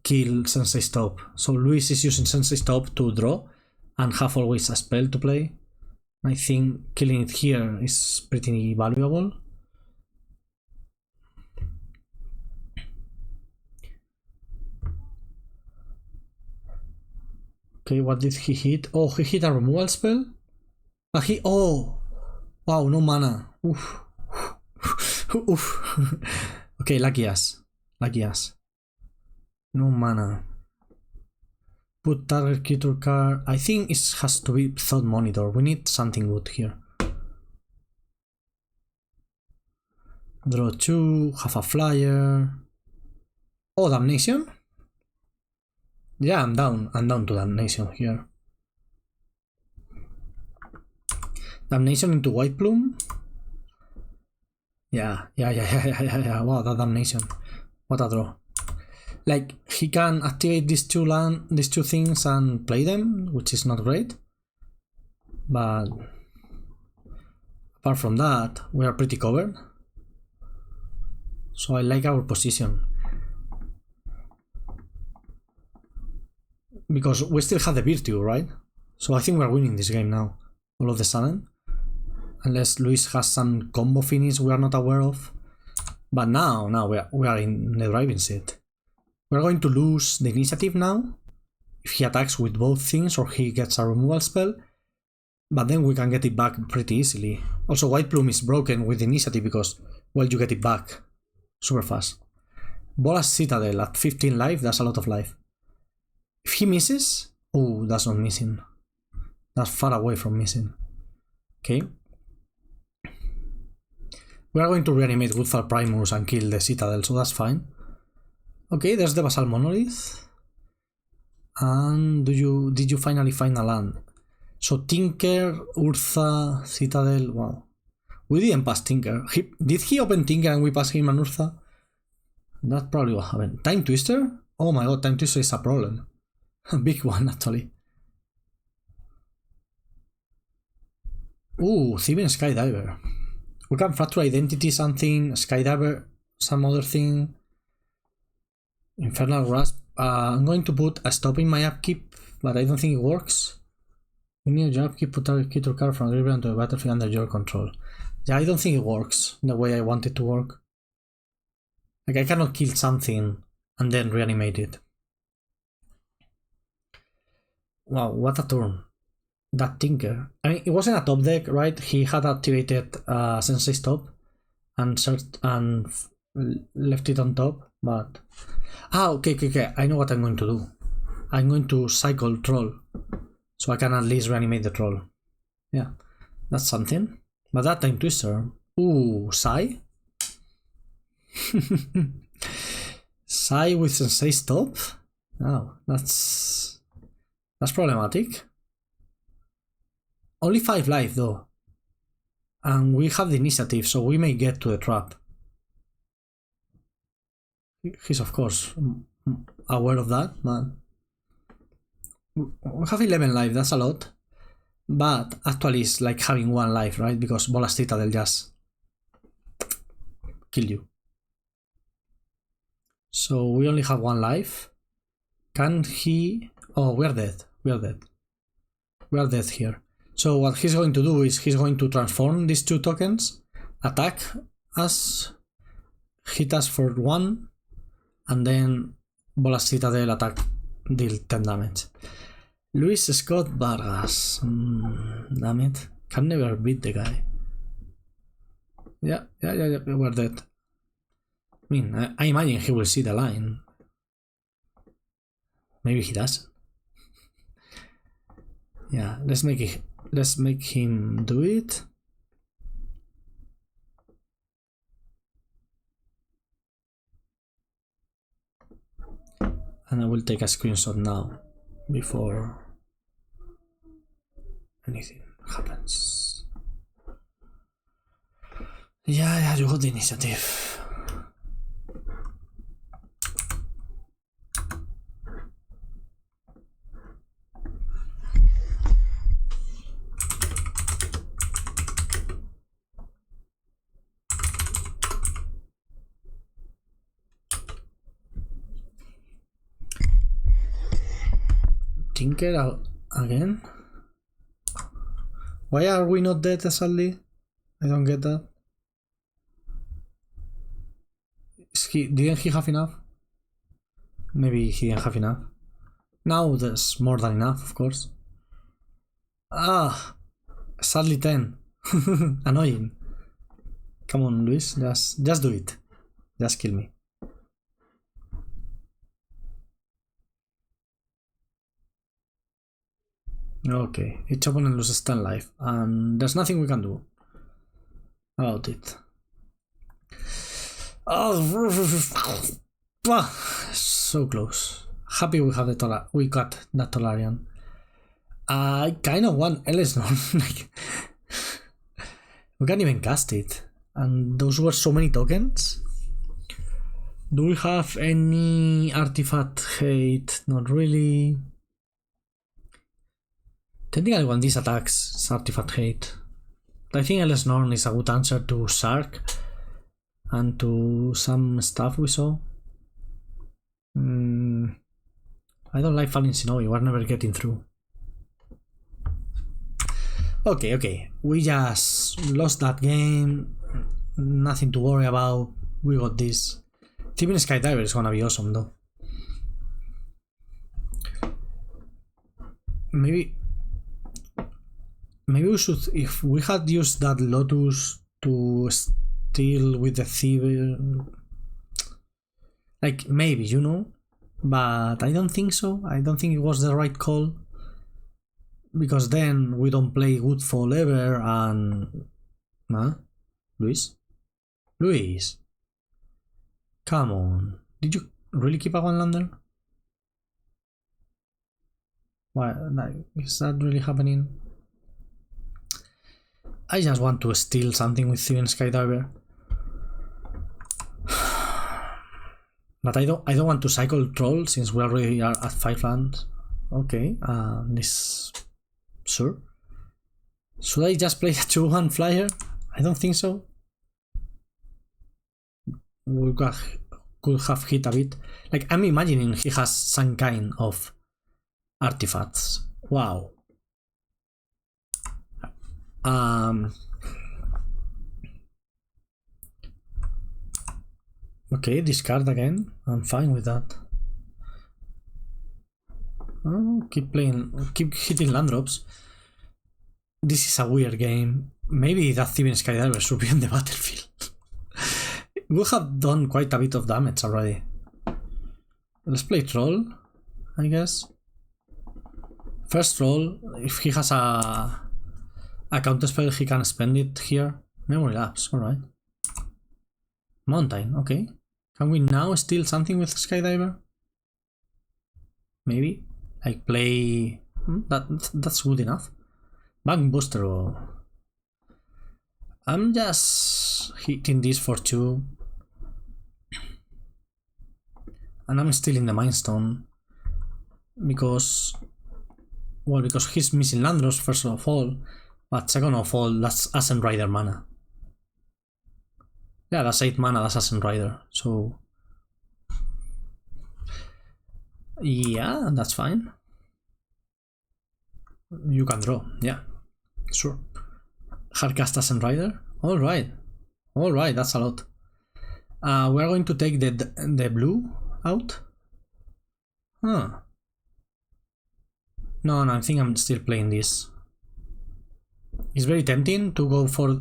kill Sensei Stop. So Luis is using Sensei Stop to draw and have always a spell to play. I think killing it here is pretty valuable. Okay, what did he hit? Oh, he hit a removal spell? Oh! Wow, no mana. Oof. Oof. Okay, lucky us. No mana. Put target creature card. I think it has to be Thought Monitor. We need something good here. Draw 2, have a flyer. Oh, Damnation? Yeah, I'm down to Damnation here. Damnation into White Plume? Yeah. Wow, that Damnation. What a draw. Like, he can activate these two things and play them, which is not great. But apart from that, we are pretty covered. So I like our position. Because we still have the Virtue, right? So I think we're winning this game now, all of a sudden. Unless Luis has some combo finish we are not aware of. But now we are in the driving seat. We're going to lose the initiative now if he attacks with both things or he gets a removal spell. But then we can get it back pretty easily. Also, White Plume is broken with the initiative because, well, you get it back super fast. Bolas Citadel at 15 life, that's a lot of life. If he misses, oh, that's not missing. That's far away from missing. Okay. We are going to reanimate Woodfall Primus and kill the Citadel, so that's fine. Okay, there's the Basal Monolith. And did you finally find a land? So Tinker, Ursa, Citadel, wow. We didn't pass Tinker. Did he open Tinker and we pass him an Ursa? That probably what happened. Time Twister? Oh my god, Time Twister is a problem. A big one, actually. Ooh, Thieving Skydiver. We can Fracture Identity something, Skydiver some other thing. Infernal Grasp. I'm going to put a stop in my upkeep, but I don't think it works. You need your upkeep, put a creature card from the graveyard to the battlefield under your control. Yeah, I don't think it works the way I want it to work. Like, I cannot kill something and then reanimate it. Wow, what a turn. That Tinker. I mean, it wasn't a top deck, right? He had activated Sensei Stop and left it on top, but... Ah, okay. I know what I'm going to do. I'm going to cycle Troll, so I can at least reanimate the Troll. Yeah, that's something. But that Time Twister... Ooh, Sai? Sai with Sensei Stop? Oh, that's problematic. Only 5 life though. And we have the initiative, so we may get to the trap. He's of course aware of that, but we have 11 life, that's a lot. But actually it's like having 1 life, right? Because Bolas Citadel just kill you. So we only have 1 life. Can he... Oh, we're dead. We are dead here. So what he's going to do is he's going to transform these 2 tokens, attack us. hit us for 1, and then Bola Citadel attack, deal 10 damage. Luis Scott Vargas. Damn it. Can never beat the guy. Yeah, we're dead. I mean, I imagine he will see the line. Maybe he doesn't. Yeah, let's make him do it. And I will take a screenshot now before anything happens. Yeah, you got the initiative. Tinker again? Why are we not dead sadly? I don't get that. Didn't he have enough? Maybe he didn't have enough. Now there's more than enough, of course. Ah, sadly 10. Annoying. Come on, Luis, just do it. Just kill me. Okay, each opponent loses 10 life, and there's nothing we can do about it. Oh, so close. Happy we have we got that Tolarian. I kind of want LSV. Like, we can't even cast it, and those were so many tokens. Do we have any artifact hate? Not really. Technically, when this attacks, it's artifact hate. I think LSV is a good answer to Shark and to some stuff we saw. I don't like Falling Shinobi, we're never getting through. Okay, we just lost that game. Nothing to worry about. We got this. Thieving Skydiver is gonna be awesome though. Maybe we should, if we had used that Lotus to steal with the Thiever, like maybe, you know, but I don't think so. I don't think it was the right call, because then we don't play Woodfall ever. And Luis, come on, did you really keep a one-lander? Why, like, is that really happening? I just want to steal something with Thieving Skydiver. But I don't want to cycle Troll since we already are at 5 lands. Okay, this... Sure. Should I just play a 2-1 flyer? I don't think so. We could have hit a bit. Like, I'm imagining he has some kind of artifacts. Wow. Okay, discard again. I'm fine with that. Oh, keep hitting land drops. This is a weird game. Maybe that Thieving Skydiver should be on the battlefield. We have done quite a bit of damage already. Let's play Troll, I guess. First Troll, if he has a counterspell, he can spend it here. Memory lapse, alright. Mountain, okay. Can we now steal something with Skydiver? Maybe. Like play... that's good enough. Bank Booster. I'm just hitting this for 2. And I'm stealing the Mind Stone. Because... well, because he's missing Landros, first of all. But second of all, that's Ascent Rider mana. Yeah, that's 8 mana, that's Ascent Rider. So... yeah, that's fine. You can draw, yeah. Sure. Hardcast Ascent Rider? Alright. Alright, that's a lot. We are going to take the blue out. Huh. No, I think I'm still playing this. It's very tempting to go for...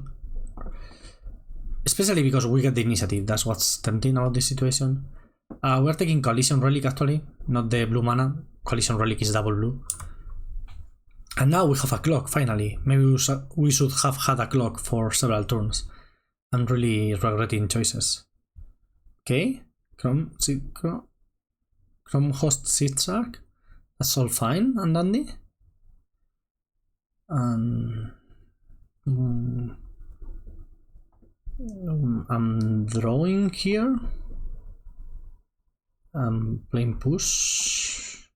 Especially because we get the initiative, that's what's tempting about this situation. We're taking Collision Relic actually, not the blue mana. Collision Relic is double blue. And now we have a clock, finally. Maybe we should have had a clock for several turns. I'm really regretting choices. Okay, Chrome Host Zigzag. That's all fine and dandy. And I'm drawing here. I'm playing push.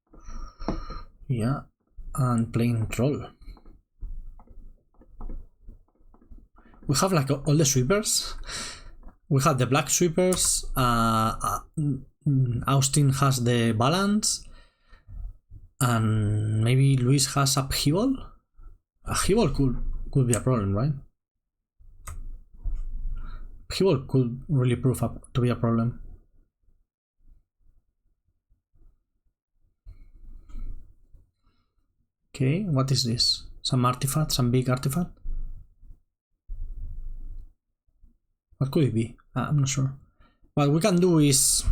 Yeah, and playing troll. We have like all the sweepers. We have the black sweepers. Austin has the balance. And maybe Luis has upheaval? Upheaval could be a problem, right? Upheaval could really prove to be a problem. Okay, what is this? Some artifact? Some big artifact? What could it be? I'm not sure. What we can do is...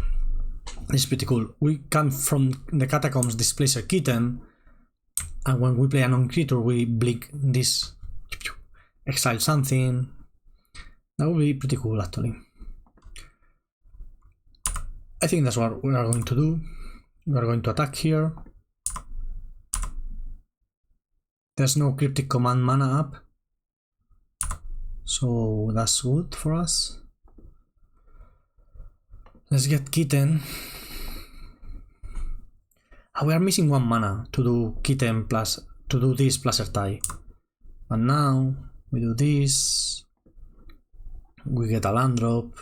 It's pretty cool. We can, from the Catacombs, displace a kitten, and when we play a non-creature, we blink this, exile something. That would be pretty cool, actually. I think that's what we are going to do. We are going to attack here. There's no cryptic command mana up, so that's good for us. Let's get kitten. We are missing one mana to do kitten plus to do this plus Ertai. But now we do this. We get a land drop.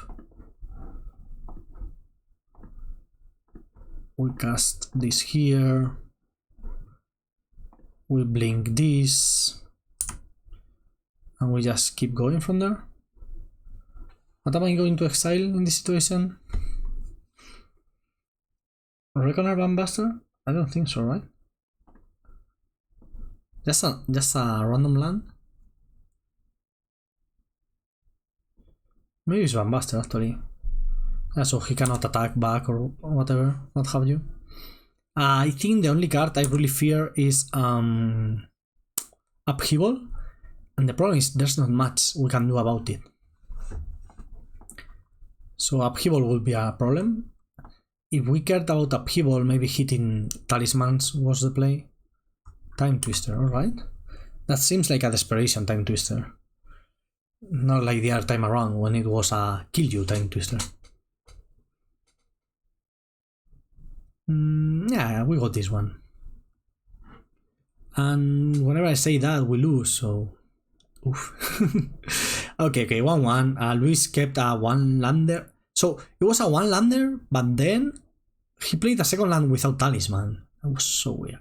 We cast this here. We blink this. And we just keep going from there. What am I going to exile in this situation? Reckoner Bambuster? I don't think so, right? Just a random land? Maybe it's Bambuster actually. Yeah, so he cannot attack back or whatever, what have you. I think the only card I really fear is Upheaval. And the problem is there's not much we can do about it. So Upheaval will be a problem. If we cared about Upheaval, maybe hitting Talismans was the play. Time Twister, alright. That seems like a desperation Time Twister. Not like the other time around when it was a kill you Time Twister. Yeah, we got this one. And whenever I say that, we lose, so... Oof. Okay, 1-1. Luis kept a one lander. So it was a one lander, but then he played a second land without Talisman. That was so weird.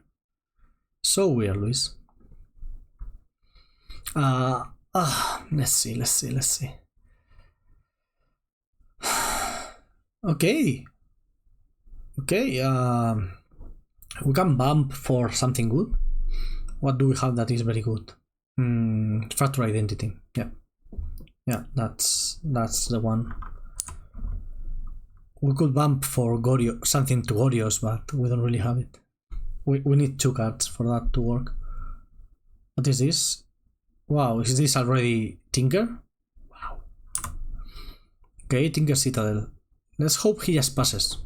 So weird, Luis. Let's see. Okay, we can bump for something good. What do we have that is very good? Fracture Identity. Yeah, that's the one. We could bump for Gorio, something to Gorios, but we don't really have it. We need 2 cards for that to work. What is this? Wow, is this already Tinker? Wow. Okay, Tinker Citadel. Let's hope he just passes.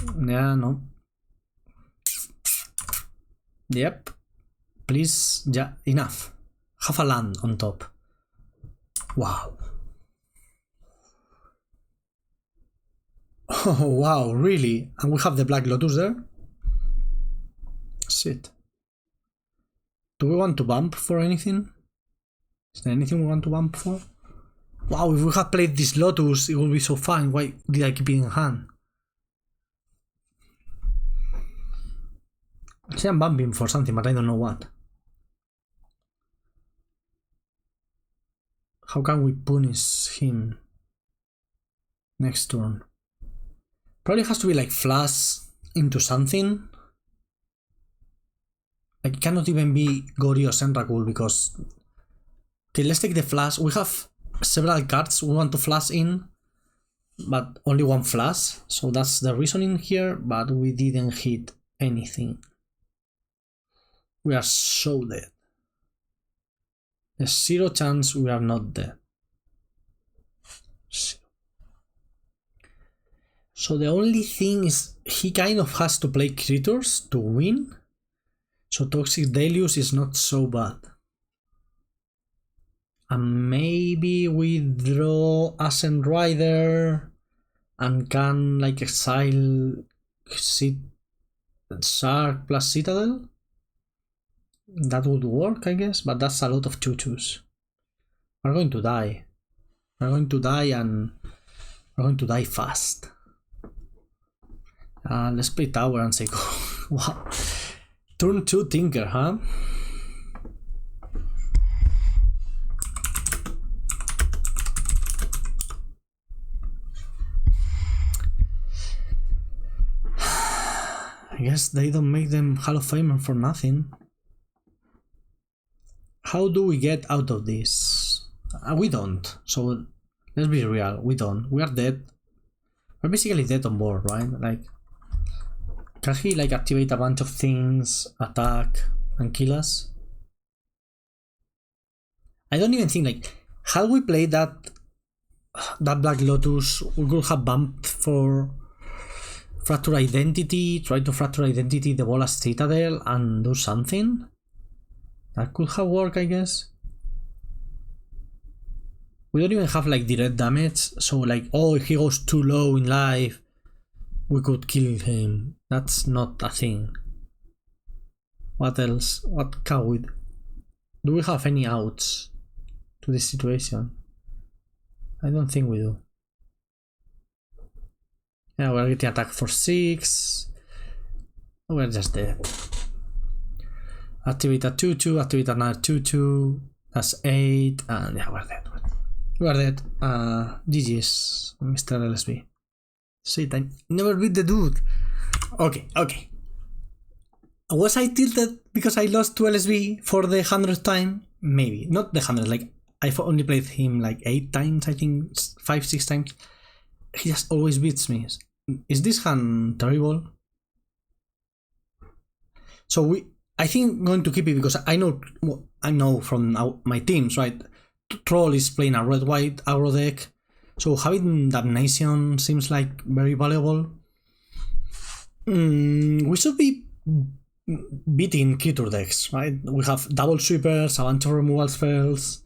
Yeah, no. Yep. Please, yeah, enough. Have a land on top. Wow. Oh, wow, really? And we have the Black Lotus there? Shit. Do we want to bump for anything? Is there anything we want to bump for? Wow, if we had played this Lotus, it would be so fun. Why did I keep it in hand? See, I'm bumping for something, but I don't know what. How can we punish him? Next turn. Probably has to be like flash into something. Like it cannot even be Gorios and Rakul because... Okay, let's take the flash. We have several cards we want to flash in, but only one flash. So that's the reasoning here, but we didn't hit anything. We are so dead. There's zero chance we are not dead. Zero. So the only thing is he kind of has to play creatures to win. So Toxic Deluge is not so bad. And maybe we draw Ascent Rider and can like exile Shark plus Citadel. That would work, I guess, but that's a lot of choo-choos. We're going to die. We're going to die and we're going to die fast. Let's play tower and say go. Wow. Turn 2 Tinker, huh? I guess they don't make them Hall of Famer for nothing. How do we get out of this? We don't. So let's be real. We don't. We are dead. We're basically dead on board, right? Like, can he like activate a bunch of things, attack, and kill us? I don't even think like, had we played that Black Lotus, we could have bumped for Fracture Identity, try to Fracture Identity the Bolas Citadel and do something. That could have worked, I guess. We don't even have like direct damage, so like, oh, if he goes too low in life, we could kill him. That's not a thing. What else? What can we do? Do we have any outs to this situation? I don't think we do. Yeah, we're getting attacked for 6. We're just dead. Activate a 2-2, activate another 2-2. That's 8, and yeah, we're dead. We're dead. GG's, Mr. LSV. Shit, I never beat the dude. Okay, okay. Was I tilted because I lost to LSV for the 100th time? Maybe. Not the 100th, like, I've only played him like 8 times, I think, 5-6 times. He just always beats me. Is this hand terrible? So I think I'm going to keep it because I know from my teams, right? Troll is playing a red-white aggro deck, so having Damnation seems like very valuable. We should be beating creature decks, right? We have double sweepers, a bunch of removal spells.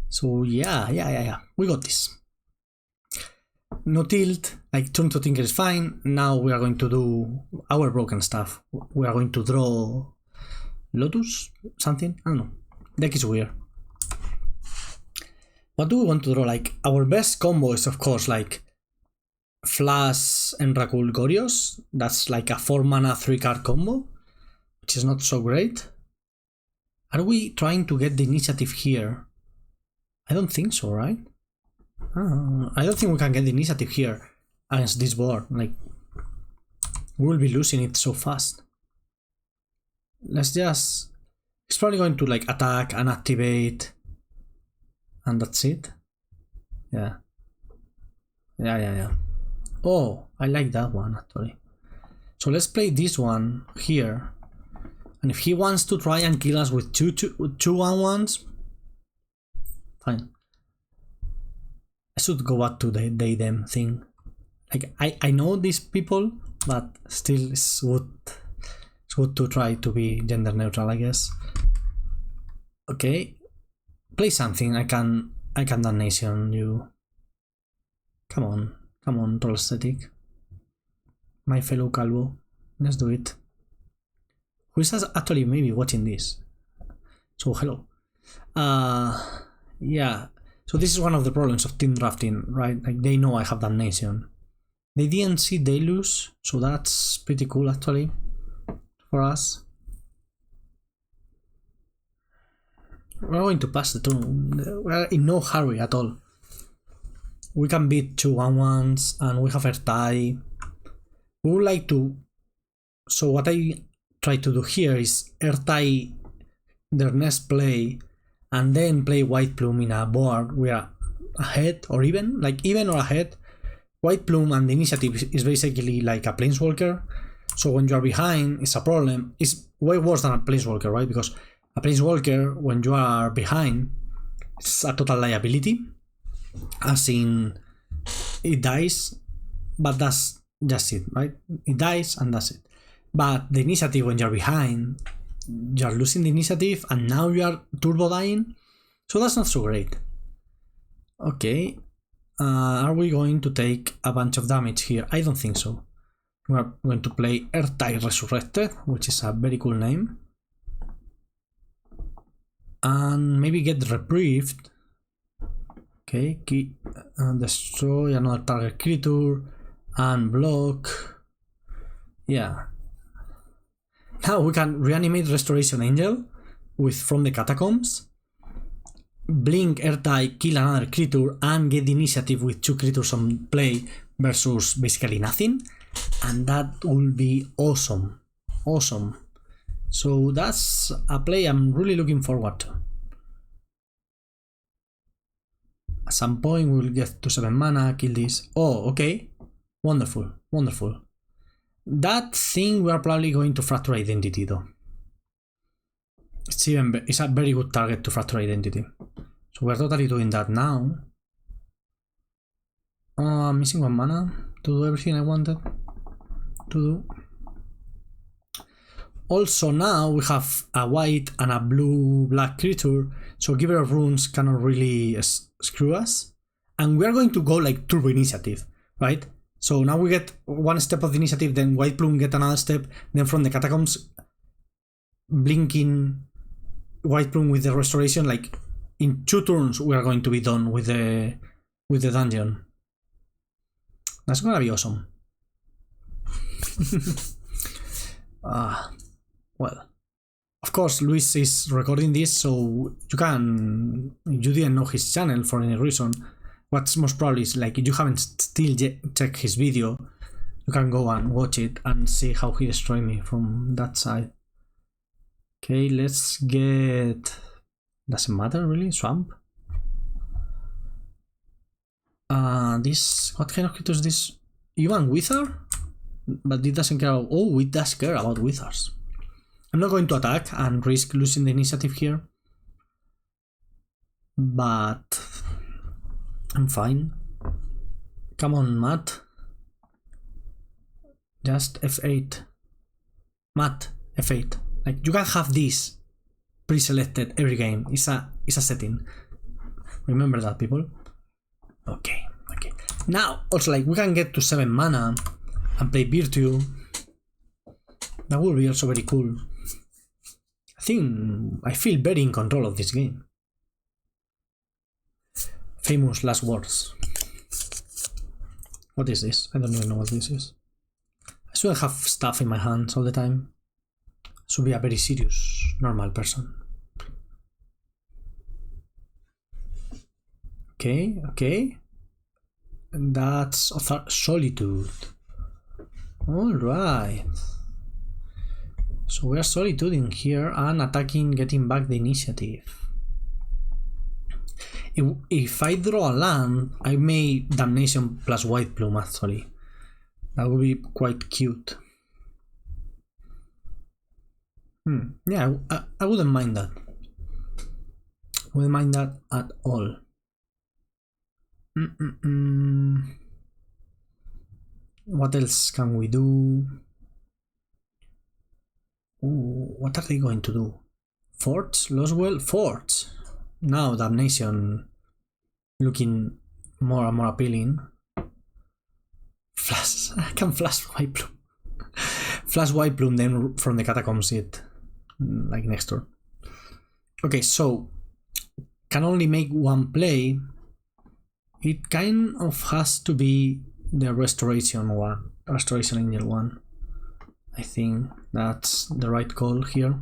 So yeah, we got this. No tilt, like turn to Tinker is fine. Now we are going to do our broken stuff. We are going to draw Lotus? Something? I don't know. Deck is weird. What do we want to draw? Like, our best combo is of course like Flash and Rakul Gorios. That's like a 4 mana 3 card combo, which is not so great. Are we trying to get the initiative here? I don't think so, right? I don't think we can get the initiative here against this board. Like, we will be losing it so fast. Let's just... It's probably going to like attack and activate, and that's it. Yeah. Oh, I like that one actually. So let's play this one here. And if he wants to try and kill us with two 1/1s, fine. I should go back to the they them thing. Like, I know these people, but still it's good to try to be gender neutral, I guess. Okay, play something. I can Damnation you. Come on, Troll Aesthetic. My fellow Calvo. Let's do it. Who is actually maybe watching this? So hello. Yeah. So this is one of the problems of team drafting, right? Like, they know I have Damnation. They didn't see Deluge, so that's pretty cool actually for us. We're going to pass the turn. We're in no hurry at all. we can beat 2-1-1s and we have airtie. We would like to. So what I try to do here is airtie their next play and then play White Plume in a board we are ahead or even, like even or ahead. White Plume and the initiative is basically like a Planeswalker. So when you are behind, it's a problem. It's way worse than a Planeswalker, right? Because a Planeswalker, when you are behind, it's a total liability. As in, it dies, but that's just it, right? It dies and that's it. But the initiative, when you're behind, you're losing the initiative and now you are turbo dying. So that's not so great. Okay. Are we going to take a bunch of damage here? I don't think so. We are going to play Airtie Resurrected, which is a very cool name. And maybe get Reprieved. Okay, destroy another target creature and block. Yeah. Now we can reanimate Restoration Angel with From the Catacombs. Blink Airtie, kill another creature and get the initiative with 2 creatures on play versus basically nothing. And that will be awesome. Awesome. So that's a play I'm really looking forward to. At some point we'll get to 7 mana, kill this. Oh, okay. Wonderful, wonderful. That thing we are probably going to Fracture Identity though. It's a very good target to Fracture Identity. So we're totally doing that now. I'm missing 1 mana to do everything I wanted to do. Also now we have a white and a blue-black creature, so Giver of Runes cannot really screw us. And we are going to go like Turbo Initiative, right? So now we get 1 step of the initiative, then White Plume get another step, then From the Catacombs, blinking White Plume with the Restoration, like in 2 turns we are going to be done with the dungeon. That's gonna be awesome. Well, of course Luis is recording this, so you didn't know his channel for any reason. What's most probably is like if you haven't still checked his video, you can go and watch it and see how he destroyed me from that side. Okay, let's get... Doesn't matter really, Swamp. This, what kind of creature is this? Even Wither? But it doesn't care about... Oh, it does care about Withers. I'm not going to attack and risk losing the initiative here. But... I'm fine. Come on, Matt. Just F8. Matt, F8. Like, you can have this pre-selected every game. It's a setting. Remember that, people. Okay, okay. Now, also, like, we can get to 7 mana and play Virtue. That will be also very cool. I feel very in control of this game. Famous last words. What is this? I don't even know what this is. I shouldn't have stuff in my hands all the time. I should be a very serious, normal person. Okay, okay. That's Solitude. Alright. So we are Solitude here and attacking, getting back the initiative. If I draw a land, I may Damnation plus White Plume actually. That would be quite cute. Yeah, I wouldn't mind that. Wouldn't mind that at all. What else can we do? Ooh, what are they going to do? Forts? Loswell? Forts! Now Damnation looking more and more appealing. Flash, I can flash White Plume. Flash White Plume, then From the Catacombs it like next turn. Okay, so can only make 1 play. It kind of has to be the Restoration one, Restoration Angel one. I think that's the right call here.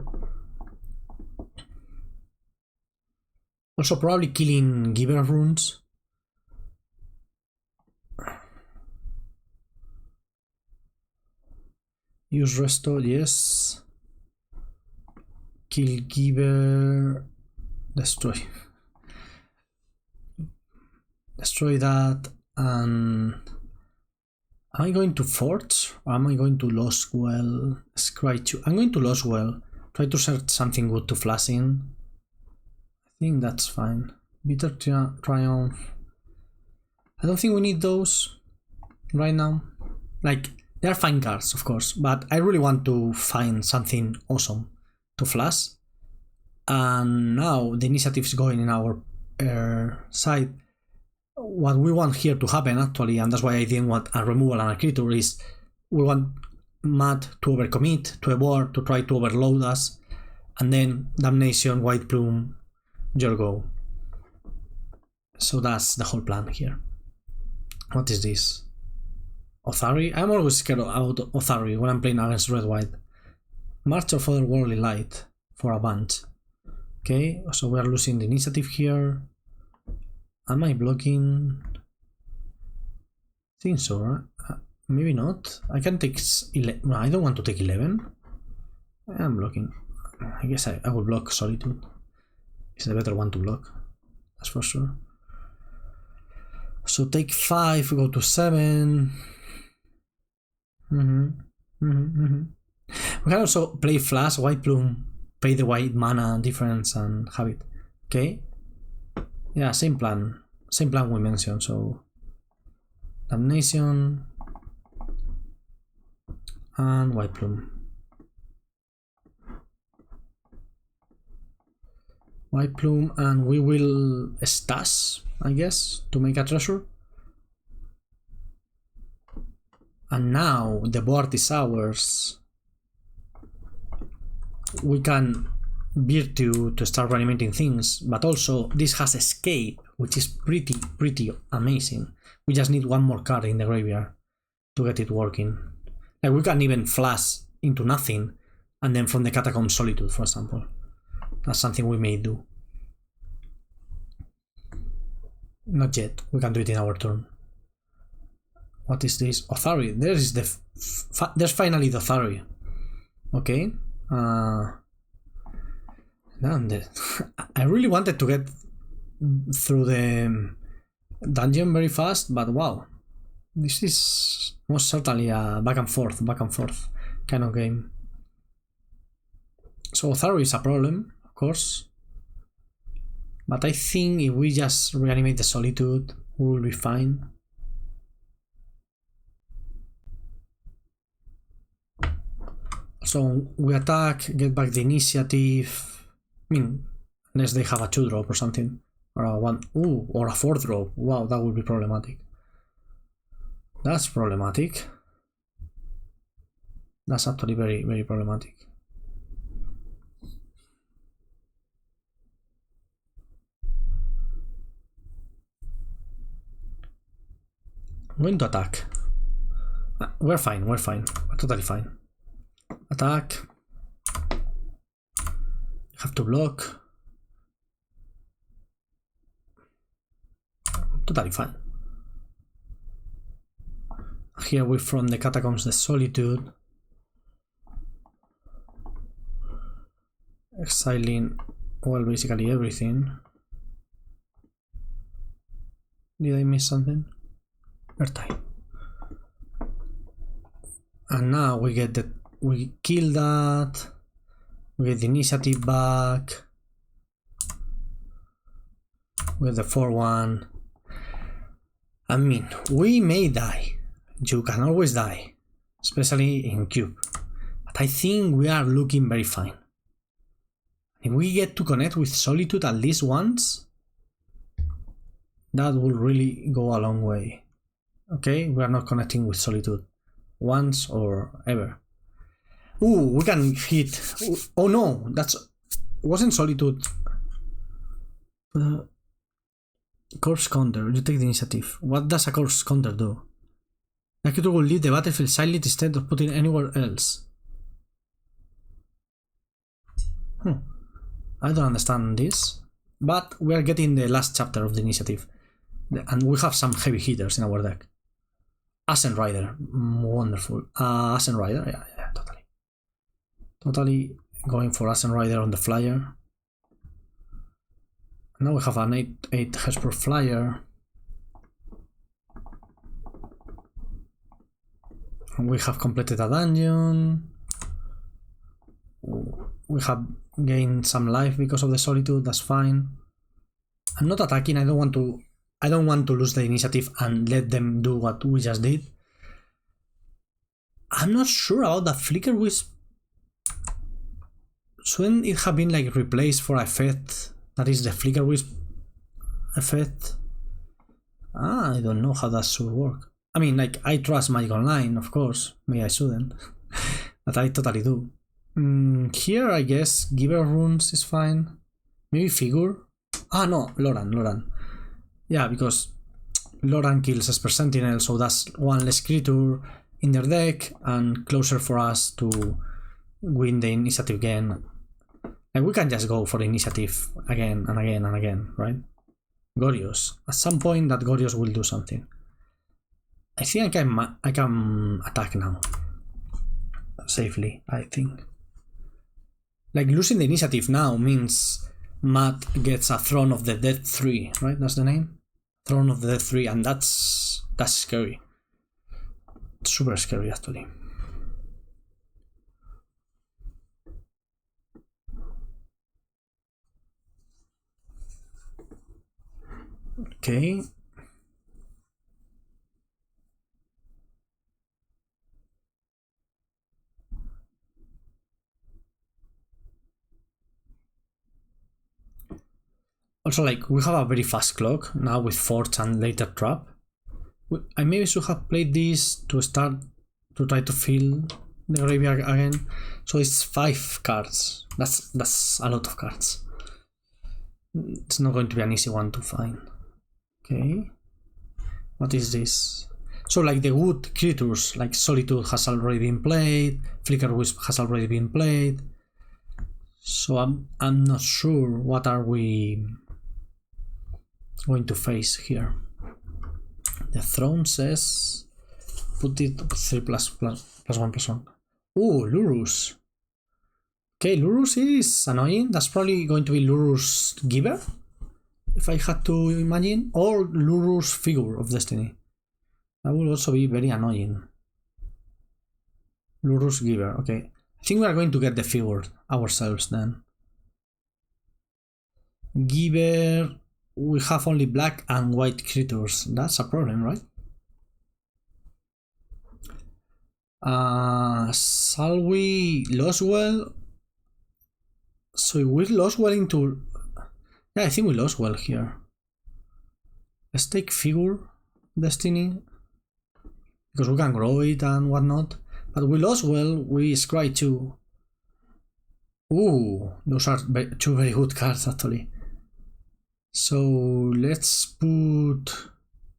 Also probably killing Giver of Runes. Use resto, yes. Kill giver, destroy. Destroy that, and am I going to Forge or am I going to Lost Well? Scratch. I'm going to Lost Well. Try to search something good to flash in. I think that's fine. Bitter Triumph. I don't think we need those right now. Like, they are fine cards, of course, but I really want to find something awesome to flash. And now the initiative is going in our side. What we want here to happen, actually, and that's why I didn't want a removal and a creature, is we want Matt to overcommit to a board to try to overload us, and then Damnation, White Plume, your go. So that's the whole plan here. What is this? Othari? I'm always scared about Othari when I'm playing against red-white. March of Otherworldly Light for a bunch. Okay, so we are losing the initiative here. Am I blocking? I think so, right? Maybe not. I can take 11. No, I don't want to take 11. I'm blocking. I guess I will block Solitude. It's the better one to block. That's for sure. So take 5, go to 7. We can also play Flash, White Plume, pay the white mana difference and have it. Okay. Yeah, same plan we mentioned. So Damnation and White Plume. White Plume, and we will stash, I guess, to make a treasure. And now the board is ours. We can Virtue to start reanimating things, but also this has Escape, which is pretty amazing. We just need one more card in the graveyard to get it working. Like, we can even flash into nothing and then from the Catacomb Solitude, for example. That's something we may do. Not yet. We can do it in our turn. What is this? Othari. There's finally the Othari. Okay. I really wanted to get through the dungeon very fast, but wow. This is most certainly a back and forth kind of game. So Othari is a problem, of course. But I think if we just reanimate the Solitude, we will be fine. So we attack, get back the initiative. I mean, unless they have a 2-drop or something. Or a 1. Ooh, or a 4-drop. Wow, that would be problematic. That's problematic. That's actually very problematic. I'm going to attack. We're fine. We're totally fine. Attack. Have to block. Totally fine. Here we from the Catacombs the Solitude. Exiling, well, basically everything. Did I miss something? Airtime. And now we get the, we kill that. We get the initiative back. We get the 4-1. I mean, we may die. You can always die, especially in cube. But I think we are looking very fine. If we get to connect with Solitude at least once, that will really go a long way. Okay, we are not connecting with Solitude once or ever. Ooh, we can hit. Oh no, that's wasn't Solitude. Corpse counter. You take the initiative. What does a corpse counter do? The creature will leave the battlefield silent instead of putting anywhere else. I don't understand this, but we are getting the last chapter of the initiative, and we have some heavy hitters in our deck. Ascent Rider, wonderful. Ascent Rider, yeah, totally. Totally going for Ascent Rider on the flyer. Now we have an 8 Hesper flyer. And we have completed a dungeon. We have gained some life because of the solitude, that's fine. I'm not attacking, I don't want to lose the initiative and let them do what we just did. I'm not sure about the Flicker Wisp. Shouldn't it have been like replaced for effect? That is the Flicker Wisp effect. I don't know how that should work. I mean, like, I trust Magic Online, of course. Maybe I shouldn't. But I totally do. Here, I guess, Giver Runes is fine. Maybe Figure? No, Loran. Yeah, because Loran kills Esper Sentinel, so that's one less creature in their deck and closer for us to win the initiative again. And we can just go for the initiative again and again and again, right? Gorios. At some point that Gorios will do something. I think I can attack now. Safely, I think. Like, losing the initiative now means Matt gets a Throne of the Dead 3, right? That's the name? Throne of the Dead 3, and that's scary. Super scary, actually. Okay. Also, like, we have a very fast clock now with Forge and later Trap. I maybe should have played this to start to try to fill the graveyard again. So it's 5 cards. That's a lot of cards. It's not going to be an easy one to find. Okay. What is this? So, like, the wood creatures, like Solitude has already been played, Flicker Wisp has already been played. So I'm not sure what are we going to face here. The Throne says put it 3+1/+1. Ooh, Lurus. Okay, Lurus is annoying. That's probably going to be Lurus Giver, if I had to imagine, or Lurus Figure of Destiny. That will also be very annoying. Lurus Giver, okay. I think we are going to get the figure ourselves then. Giver, we have only black and white creatures. That's a problem, right? Shall we lose well? So we lost well into... Yeah, I think we lost well here. Let's take Figure Destiny, because we can grow it and whatnot. But we lost well, we scry too. Ooh, those are two very good cards actually. So let's put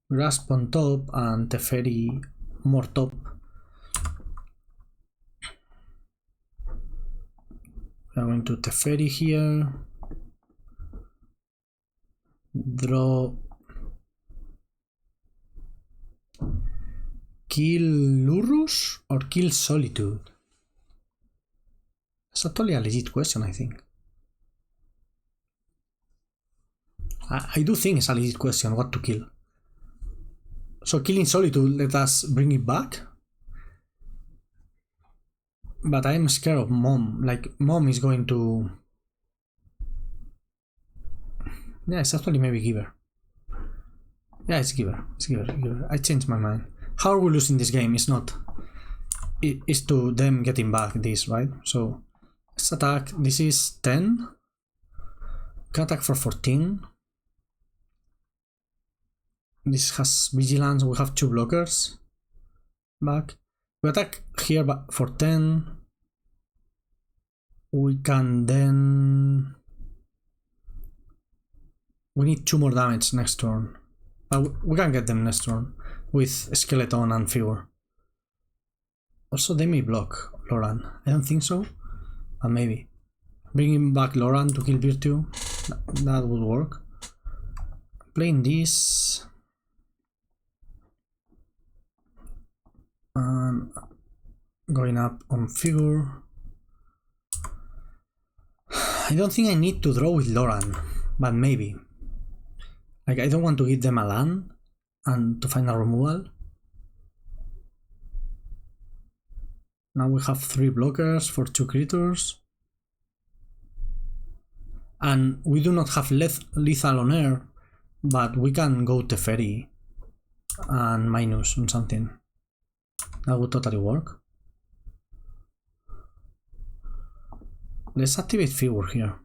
Grasp on top and Teferi more top. We are going to Teferi here. Draw. Kill Lurus or kill Solitude? That's totally a legit question, I think. I do think it's a legit question what to kill. So killing Solitude, let us bring it back. But I'm scared of Mom. Like, Mom is going to... Yeah, it's actually maybe Giver. Yeah, it's Giver. It's Giver. I changed my mind. How are we losing this game? It's not... It's to them getting back this, right? So, let's attack. This is 10. We can attack for 14. This has Vigilance. We have 2 blockers. Back. We attack here for 10. We can then... We need 2 more damage next turn. We can get them next turn with Skeleton and Figure. Also, they may block Loran. I don't think so, but maybe. Bringing back Loran to kill Virtue, that would work. Playing this. And going up on Figure. I don't think I need to draw with Loran, but maybe. Like, I don't want to give them a land and to find a removal. Now we have 3 blockers for 2 creatures. And we do not have lethal on air, but we can go Teferi and minus on something. That would totally work. Let's activate figure here.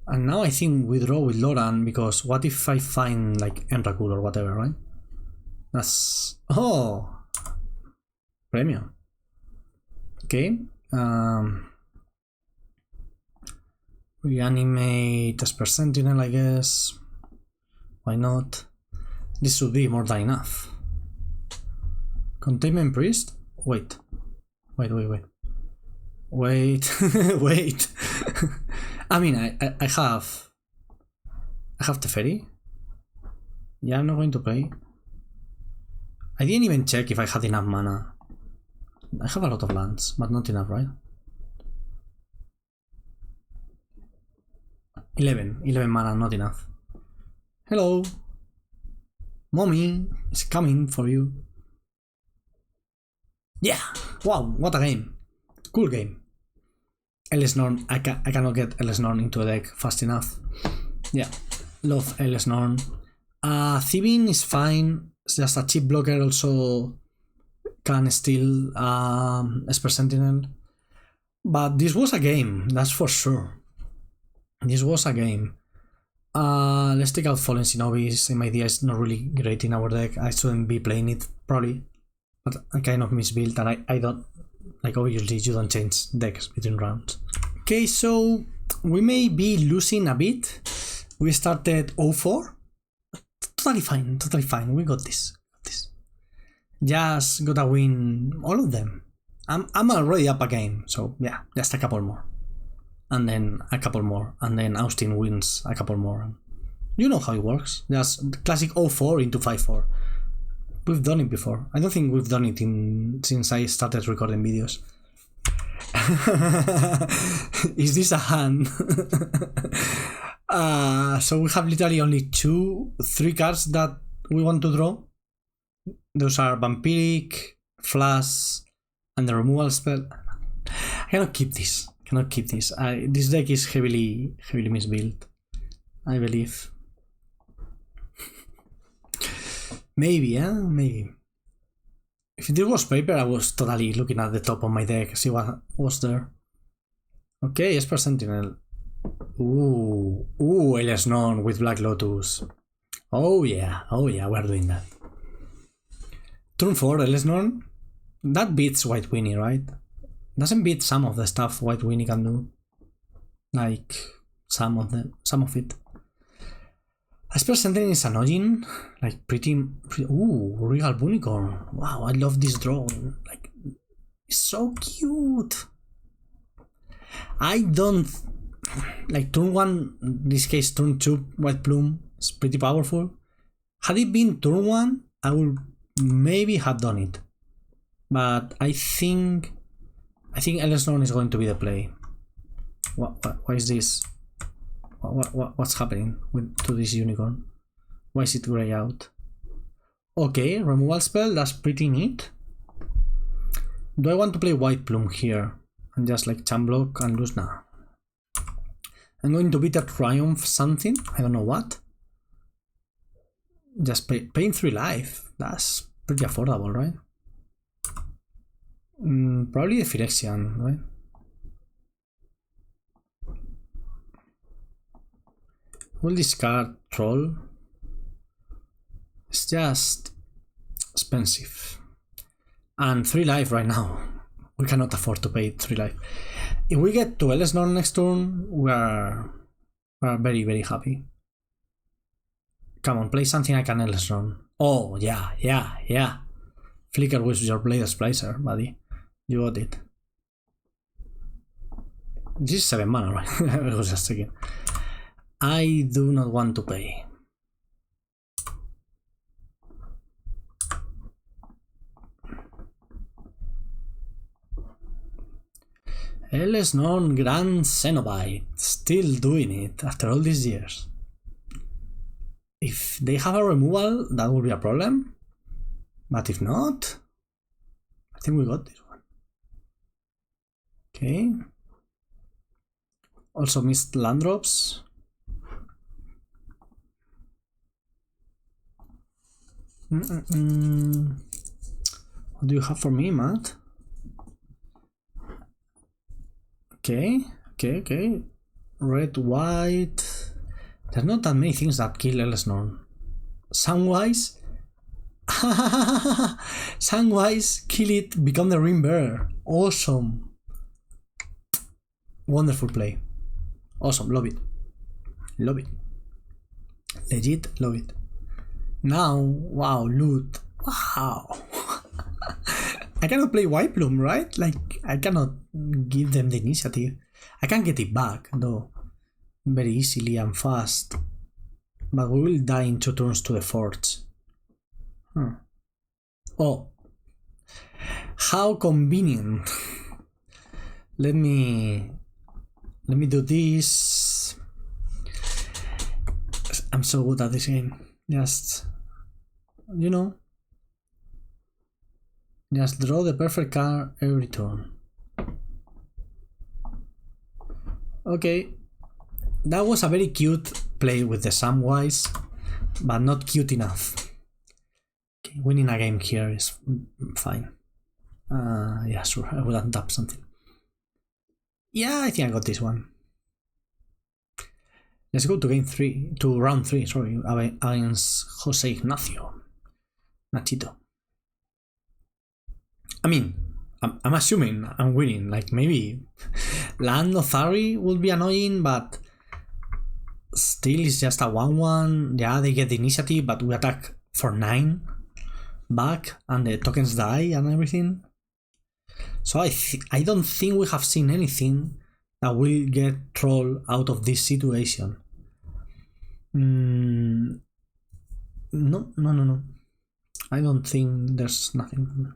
And now I think we draw with Loran, because what if I find like Emrakul or whatever, right? That's... oh! Premium. Okay. Reanimate Esper Sentinel, I guess. Why not? This should be more than enough. Containment Priest? Wait. Wait. Wait. I mean, I have Teferi. Yeah, I'm not going to play. I didn't even check if I had enough mana. I have a lot of lands, but not enough, right? 11 mana, not enough. Hello. Mommy is coming for you. Yeah! Wow, what a game. Cool game. LS Norn, I cannot get LS Norn into a deck fast enough. Yeah, love LS Norn. Thieving is fine. It's just a cheap blocker, also can steal Esper Sentinel. But this was a game, that's for sure. This was a game. Let's take out Fallen Shinobi. Same idea, is not really great in our deck. I shouldn't be playing it, probably. But I kind of misbuilt, and I don't... like, obviously you don't change decks between rounds. Okay, so we may be losing a bit. We started 0-4. Totally fine. We got this. Just gotta win all of them. I'm already up a game, so yeah, just a couple more. And then a couple more. And then Austin wins a couple more. You know how it works. Just classic 0-4 into 5-4. We've done it before. I don't think we've done it since I started recording videos. Is this a hand? So we have literally only 3 cards that we want to draw. Those are Vampiric, Flash, and the removal spell. I cannot keep this. This deck is heavily misbuilt, I believe. Maybe. If this was paper, I was totally looking at the top of my deck, see what was there. Okay, Esper Sentinel. Ooh, LS Norn with Black Lotus. Oh yeah, we're doing that. Turn 4, LS Norn. That beats White Winnie, right? Doesn't beat some of the stuff White Winnie can do. Like, some of it. Esper Sentinel is annoying, like pretty. Ooh, Regal Unicorn. Wow, I love this drone. Like, it's so cute. I don't like turn 1. In this case, turn 2. White Plume is pretty powerful. Had it been turn 1, I would maybe have done it. But I think LS Norn is going to be the play. What is this? What's happening to this unicorn? Why is it grey out? Okay, removal spell, that's pretty neat. Do I want to play White Plume here and just like Cham Block and lose now? I'm going to Bitter Triumph something, I don't know what. Just paying 3 life, that's pretty affordable, right? Probably the Phyrexian, right? We'll discard Troll. It's just expensive. And 3 life right now. We cannot afford to pay 3 life. If we get to LS Norn next turn, we're very, very happy. Come on, play something like an LS Norn. Oh, yeah. Flicker with your Blade Splicer, buddy. You got it. This is 7 mana, right? I was just checking. I do not want to pay. LSV Grand Cenobite, still doing it after all these years. If they have a removal, that will be a problem. But if not, I think we got this one. Okay. Also missed land drops. What do you have for me, Matt? Okay. Red, white. There's not that many things that kill LSV. Sunwise. Sunwise, kill it, become the ring bearer. Awesome. Wonderful play. Awesome, love it. Love it. Legit, love it. Now, wow, loot. Wow. I cannot play White Plume, right? Like, I cannot give them the initiative. I can get it back, though, very easily and fast. But we will die in 2 turns to the Forge. Oh. How convenient. Let me do this. I'm so good at this game. Just, you know, just draw the perfect card every turn. Okay, that was a very cute play with the Samwise, but not cute enough. Okay, winning a game here is fine. Yeah, sure, I would untap something. Yeah, I think I got this one. Let's go to round 3, sorry, against Jose Ignacio. Nachito. I mean, I'm assuming I'm winning, like maybe Land of Thari will be annoying, but still it's just a 1-1. Yeah, they get the initiative, but we attack for 9 back and the tokens die and everything. So I don't think we have seen anything that will get Troll out of this situation. No. I don't think there's nothing.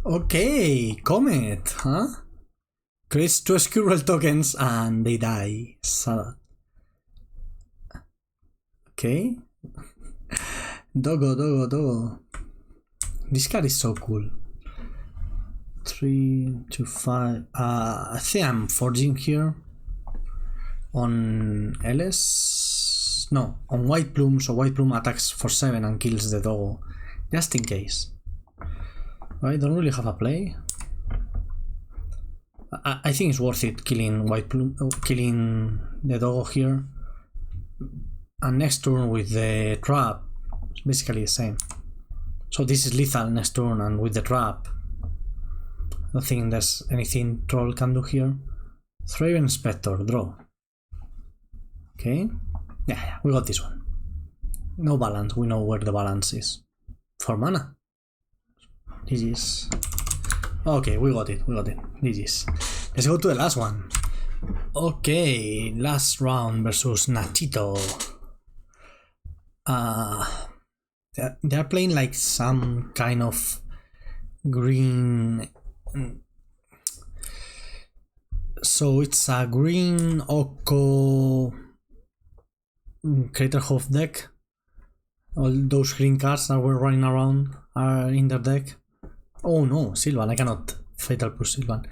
Okay, Comet, huh? Creates 2 squirrel tokens and they die. So, okay. Doggo. This card is so cool. 3 to 5. I think I'm forging here on LS. No, on White Plume. So White Plume attacks for 7 and kills the doggo, just in case. I don't really have a play. I think it's worth it killing White Plume, killing the doggo here. And next turn with the trap, it's basically the same. So this is lethal next turn, and with the trap, I don't think there's anything Troll can do here. Thraven Spectre, draw. Okay. Yeah, we got this one. No balance, we know where the balance is. 4 mana. GG's. Okay, we got it. GG's. Let's go to the last one. Okay, last round versus Nachito. They're playing like some kind of green. So it's a green Oko Craterhoof deck. All those green cards that were running around are in their deck. Oh no, Sylvan, I cannot Fatal Push Sylvan.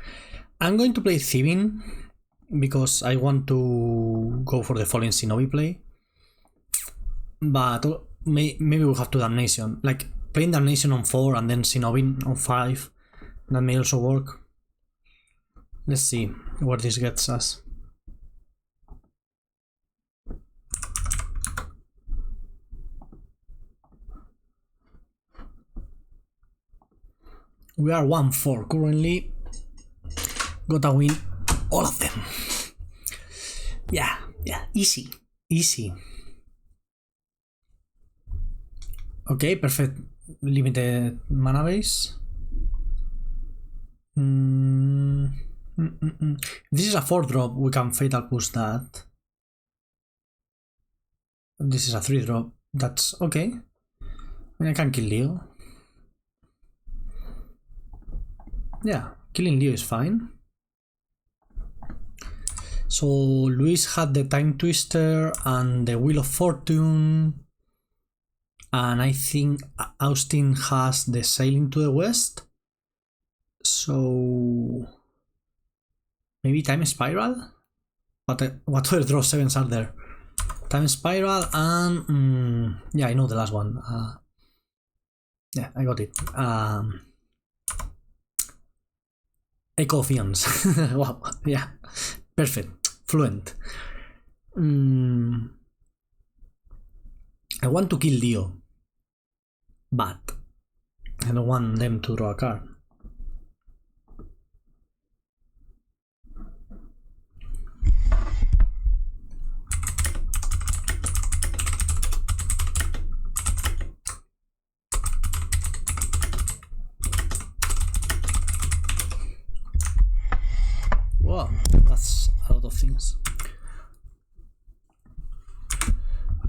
I'm going to play Thieving because I want to go for the Fallen Shinobi play. But maybe we'll have to Damnation. Like playing Damnation on 4 and then Shinobi on 5. That may also work. Let's see where this gets us. We are 1-4 currently. Gotta win all of them. Yeah, easy. Okay, perfect. Limited mana base. This is a 4-drop, we can Fatal Push that. This is a 3-drop, that's okay. I mean, I can kill Leo. Yeah, killing Leo is fine. So Luis had the Time Twister and the Wheel of Fortune, and I think Austin has the Sailing to the West. So maybe Time Spiral? What other draw 7s are there? Time Spiral and yeah, I know the last one. Yeah, I got it. Echo of Eons. Wow, yeah, perfect, fluent. I want to kill Leo, but I don't want them to draw a card. Wow, that's a lot of things.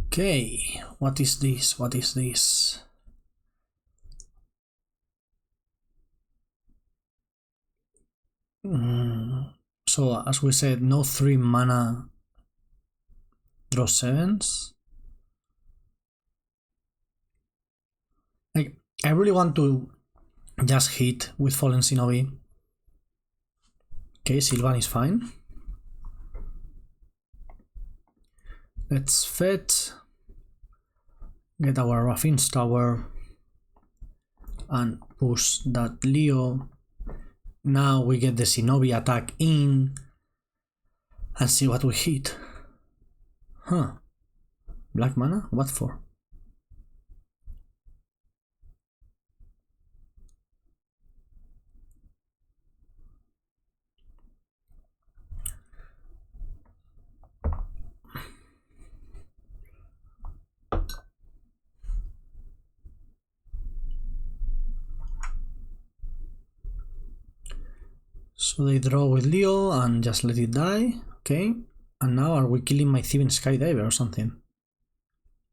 Okay, what is this? What is this? So as we said, no 3 mana draw 7s. Like, I really want to just hit with Fallen Shinobi. Okay, Sylvan is fine. Let's fetch, get our Raffine's Tower, and push that Leo. Now we get the Shinobi attack in, and see what we hit. Huh. Black mana? What for? So they draw with Leo and just let it die. Okay. And now are we killing my Thieving Skydiver or something?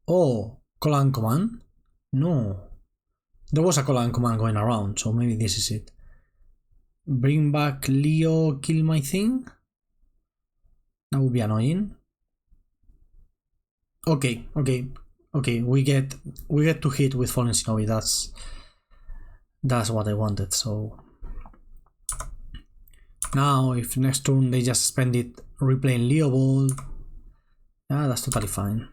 Oh, call and command? No. There was a call and command going around, so maybe this is it. Bring back Leo, kill my thing? That would be annoying. Okay. We get to hit with Fallen Shinobi. That's what I wanted. So now if next turn they just spend it replaying Leo Ball, yeah, that's totally fine.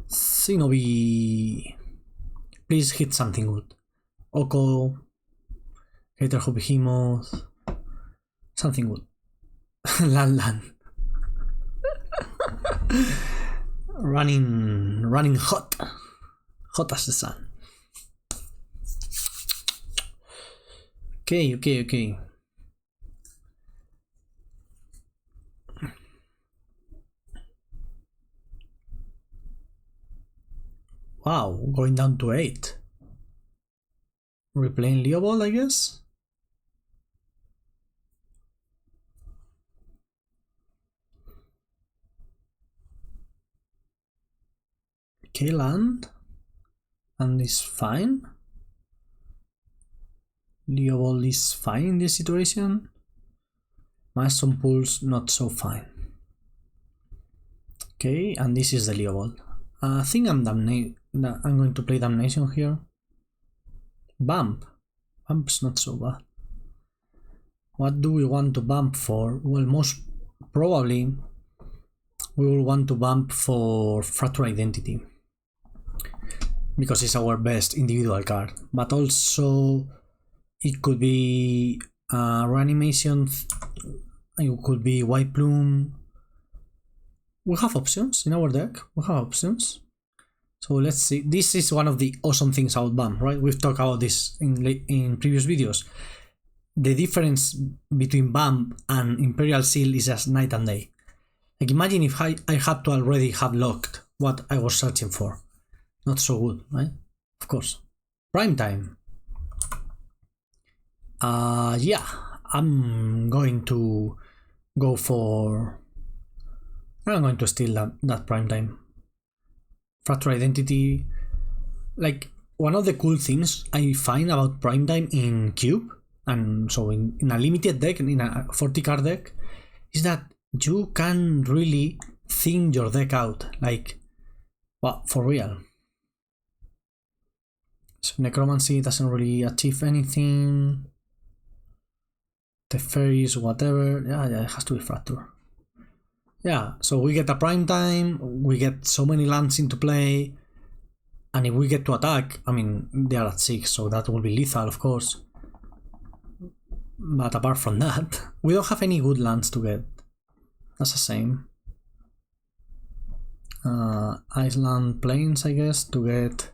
Shinobi, please hit something good. Oko, Hater Behemoth, something good. Lan. running hot as the sun. Okay. Wow, going down to 8. Replaying Leo Ball, I guess. Okay, land. And is fine. Leo Ball is fine in this situation. Milestone Pulse, not so fine. Okay, and this is the Leo Ball. I think I'm going to play Damnation here. Bump's not so bad. What do we want to bump for? Well, most probably we will want to bump for Fracture Identity, because it's our best individual card, but also it could be Reanimation, it could be White Plume. We have options in our deck, so let's see. This is one of the awesome things about Bump, right? We've talked about this in previous videos. The difference between Bump and Imperial Seal is just night and day. Like, imagine if I had to already have locked what I was searching for. Not so good, right? Of course. Prime time. Yeah, I'm going to go for... I'm going to steal that prime time. Fracture Identity. Like, one of the cool things I find about prime time in Cube, and so in a limited deck, in a 40 card deck, is that you can really think your deck out, like, well, for real. So Necromancy doesn't really achieve anything. The fairies, whatever. Yeah, it has to be Fracture. Yeah, so we get a prime time, we get so many lands into play, and if we get to attack, I mean, they are at 6, so that will be lethal, of course. But apart from that, we don't have any good lands to get. That's the same. Iceland Plains, I guess, to get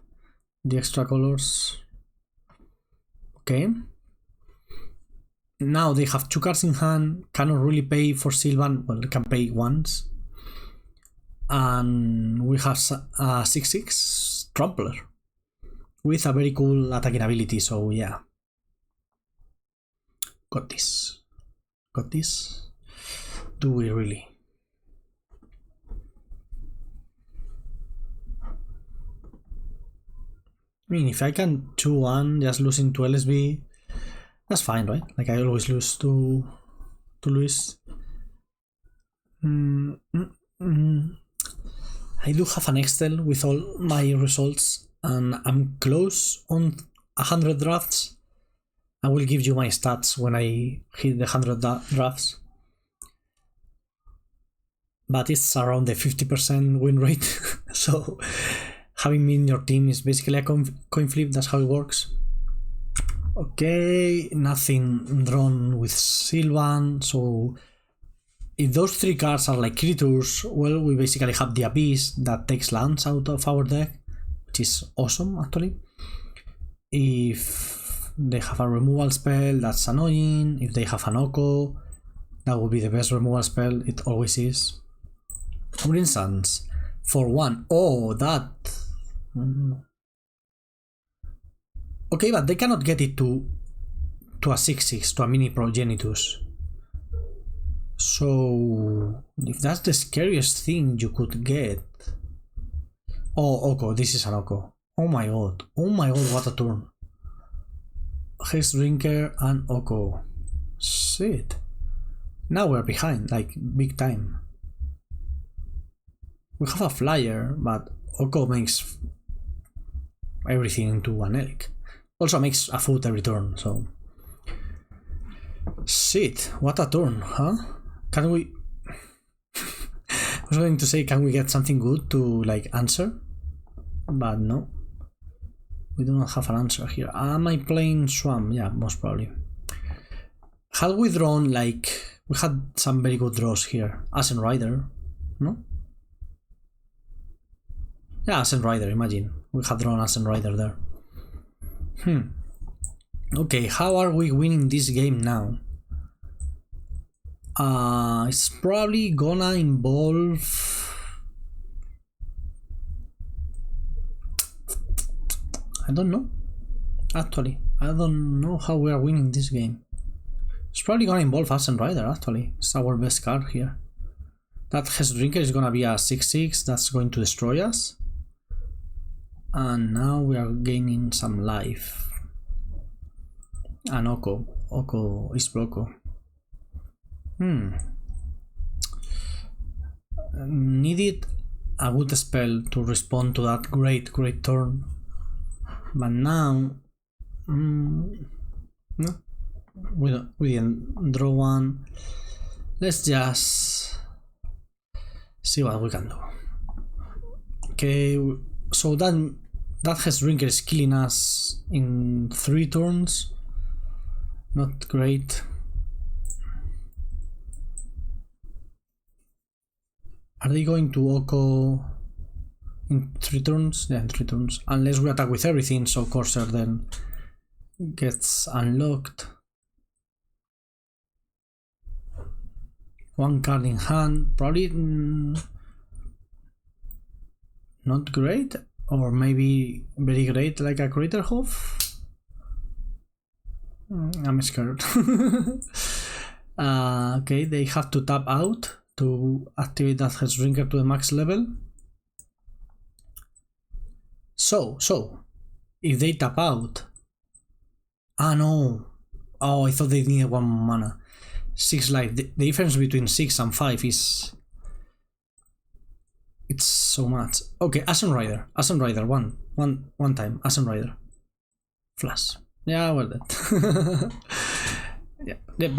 the extra colors. Okay. Now they have 2 cards in hand, cannot really pay for Sylvan, well, they can pay once. And we have a 6/6 Trampler with a very cool attacking ability, so yeah. Got this. Got this. Do we really? I mean, if I can 2-1 just losing to LSV, that's fine, right? Like I always lose to Luis. I do have an Excel with all my results, and I'm close on 100 drafts. I will give you my stats when I hit the 100 drafts. But it's around the 50% win rate, so having me in your team is basically a coin flip, that's how it works. Okay, nothing drawn with Sylvan, so if those 3 cards are like creatures, well, we basically have the Abyss that takes lands out of our deck, which is awesome actually. If they have a removal spell, that's annoying. If they have an Oko, that would be the best removal spell, it always is. For instance, for 1, oh, that... Okay, but they cannot get it to a 6/6, to a mini Progenitus. So if that's the scariest thing you could get. Oh, Oko, this is an Oko. Oh my god, what a turn. Hex Drinker and Oko. Shit. Now we're behind, like big time. We have a flyer, but Oko makes everything into an elk. Also makes a foot every turn, so... Shit, what a turn, huh? Can we... I was going to say, can we get something good to, like, answer? But no. We do not have an answer here. Am I playing Swamp? Yeah, most probably. Had we drawn, like... We had some very good draws here. Ascent Rider, no? Yeah, Ascent Rider, imagine. We had drawn Ascent Rider there. Okay, how are we winning this game now? It's probably gonna involve... I don't know. Actually, I don't know how we are winning this game. It's probably gonna involve Ascent Rider, actually. It's our best card here. That Hex Drinker is gonna be a 6/6 that's going to destroy us. And now we are gaining some life. And Oko is Broco. Needed a good spell to respond to that great turn. But now... no. We didn't draw one. Let's just see what we can do. Okay, so that Hex Drinker is killing us in 3 turns. Not great. Are they going to Oko in 3 turns? Yeah, in 3 turns. Unless we attack with everything, so Corsair then gets unlocked. 1 card in hand, probably not great, or maybe very great, like a Craterhoof. I'm scared. Okay, they have to tap out to activate that Hex Drinker to the max level. So if they tap out. Ah, no. Oh, I thought they needed 1 mana. 6 life. The difference between 6 and 5 is... It's so much. Okay, Ascent Rider. Ascent Rider, one time. Ascent Rider. Flash. Yeah, we're dead. Yeah. Yep.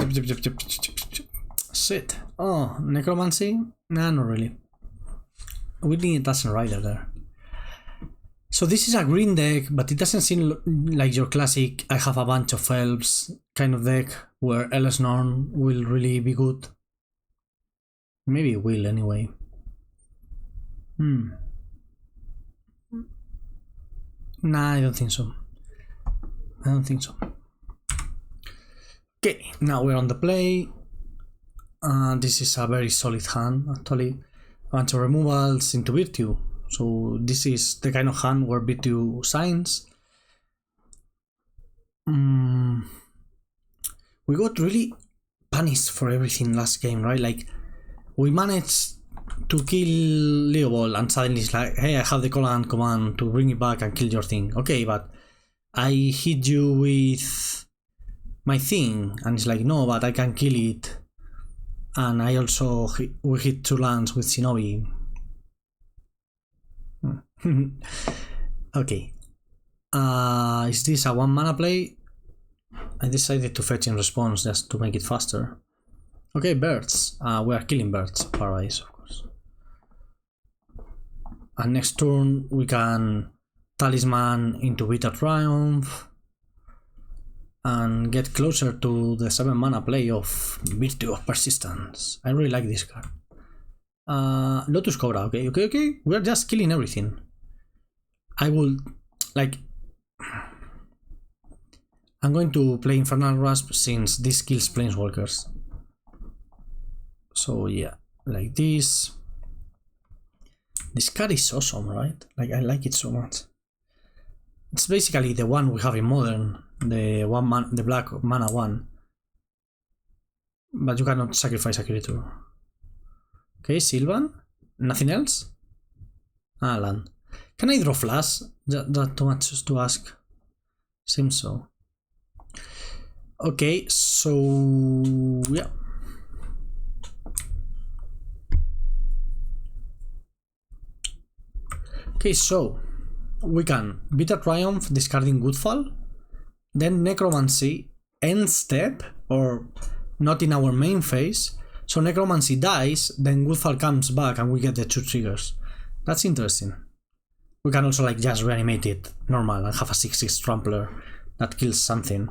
Shit. Oh, Necromancy? Nah, not really. We need Ascent Rider there. So this is a green deck, but it doesn't seem like your classic I have a bunch of elves kind of deck where LS Norn will really be good. Maybe it will anyway. Nah, I don't think so. Okay, now we're on the play. This is a very solid hand, actually. A bunch of removals into Virtue. So this is the kind of hand where Virtue shines. We got really punished for everything last game, right? Like, we managed to kill Leobol and suddenly it's like, hey, I have the command to bring it back and kill your thing. Okay, but I hit you with my thing, and it's like, no, but I can kill it. And I also we hit 2 lands with Shinobi. Okay. Is this a 1 mana play? I decided to fetch in response just to make it faster. Okay, birds. We are killing birds. Paradise, of course. And next turn we can Talisman into Bitter Triumph and get closer to the 7 mana play of Virtue of Persistence. I really like this card. Lotus Cobra, okay. We are just killing everything. I will, like, I'm going to play Infernal Grasp since this kills Planeswalkers. So yeah, like this. This card is awesome, right? Like, I like it so much. It's basically the one we have in Modern, the black mana one. But you cannot sacrifice a creature. Okay, Sylvan. Nothing else? Land. Can I draw Flash? That too much to ask. Seems so. Okay, so yeah. Okay, so we can Bitter Triumph discarding Goodfall, then Necromancy end step, or not in our main phase. So Necromancy dies, then Goodfall comes back and we get the 2 triggers. That's interesting. We can also like just reanimate it normal and have a 6/6 Trampler that kills something.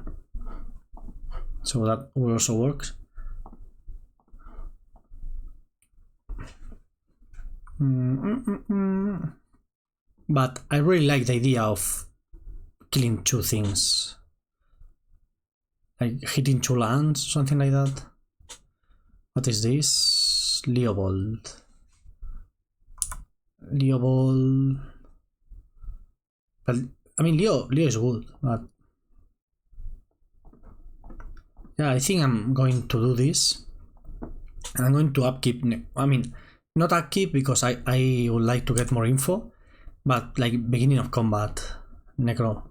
So that will also work. But I really like the idea of killing 2 things. Like hitting 2 lands, something like that. What is this? Leobold. But I mean, Leo is good, but yeah, I think I'm going to do this. And I'm going to upkeep. I mean, not upkeep because I would like to get more info, but like beginning of combat, Necro.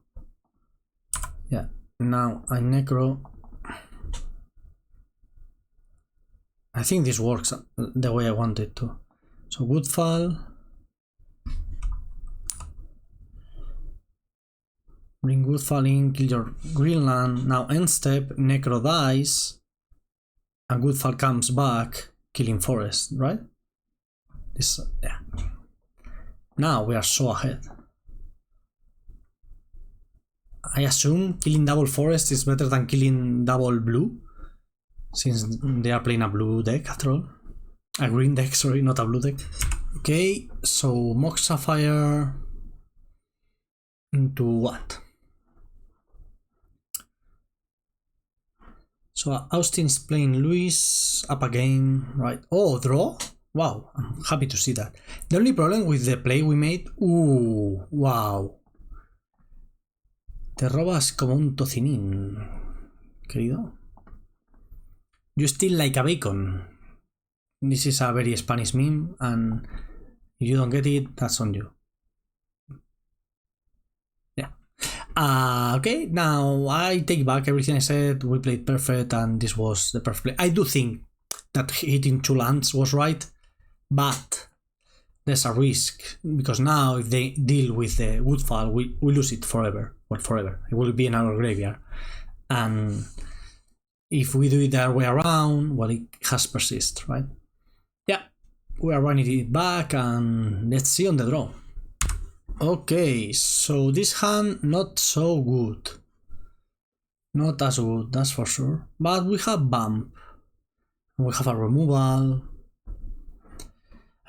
Yeah, now I Necro. I think this works the way I want it to. So Woodfall. Bring Woodfall in, kill your green land. Now end step, Necro dies, and Woodfall comes back, killing forest, right? This, yeah. Now we are so ahead. I assume killing double forest is better than killing double blue, since they are playing a blue deck after all. A green deck, sorry, not a blue deck. Okay, so Mox Sapphire into what? So Austin's playing Luis up again, right? Oh, draw? Wow, I'm happy to see that. The only problem with the play we made... Ooh, wow. Te robas como un tocinín, querido. You steal like a bacon. This is a very Spanish meme, and if you don't get it, that's on you. Yeah. Okay, now I take back everything I said. We played perfect, and this was the perfect play. I do think that hitting 2 lands was right, but there's a risk, because now if they deal with the Woodfall, we lose it forever. Well, forever. It will be in our graveyard. And if we do it the other way around, well, it has persist, right? Yeah, we are running it back, and let's see on the draw. Okay, so this hand not so good. Not as good, that's for sure. But we have bump. We have a removal.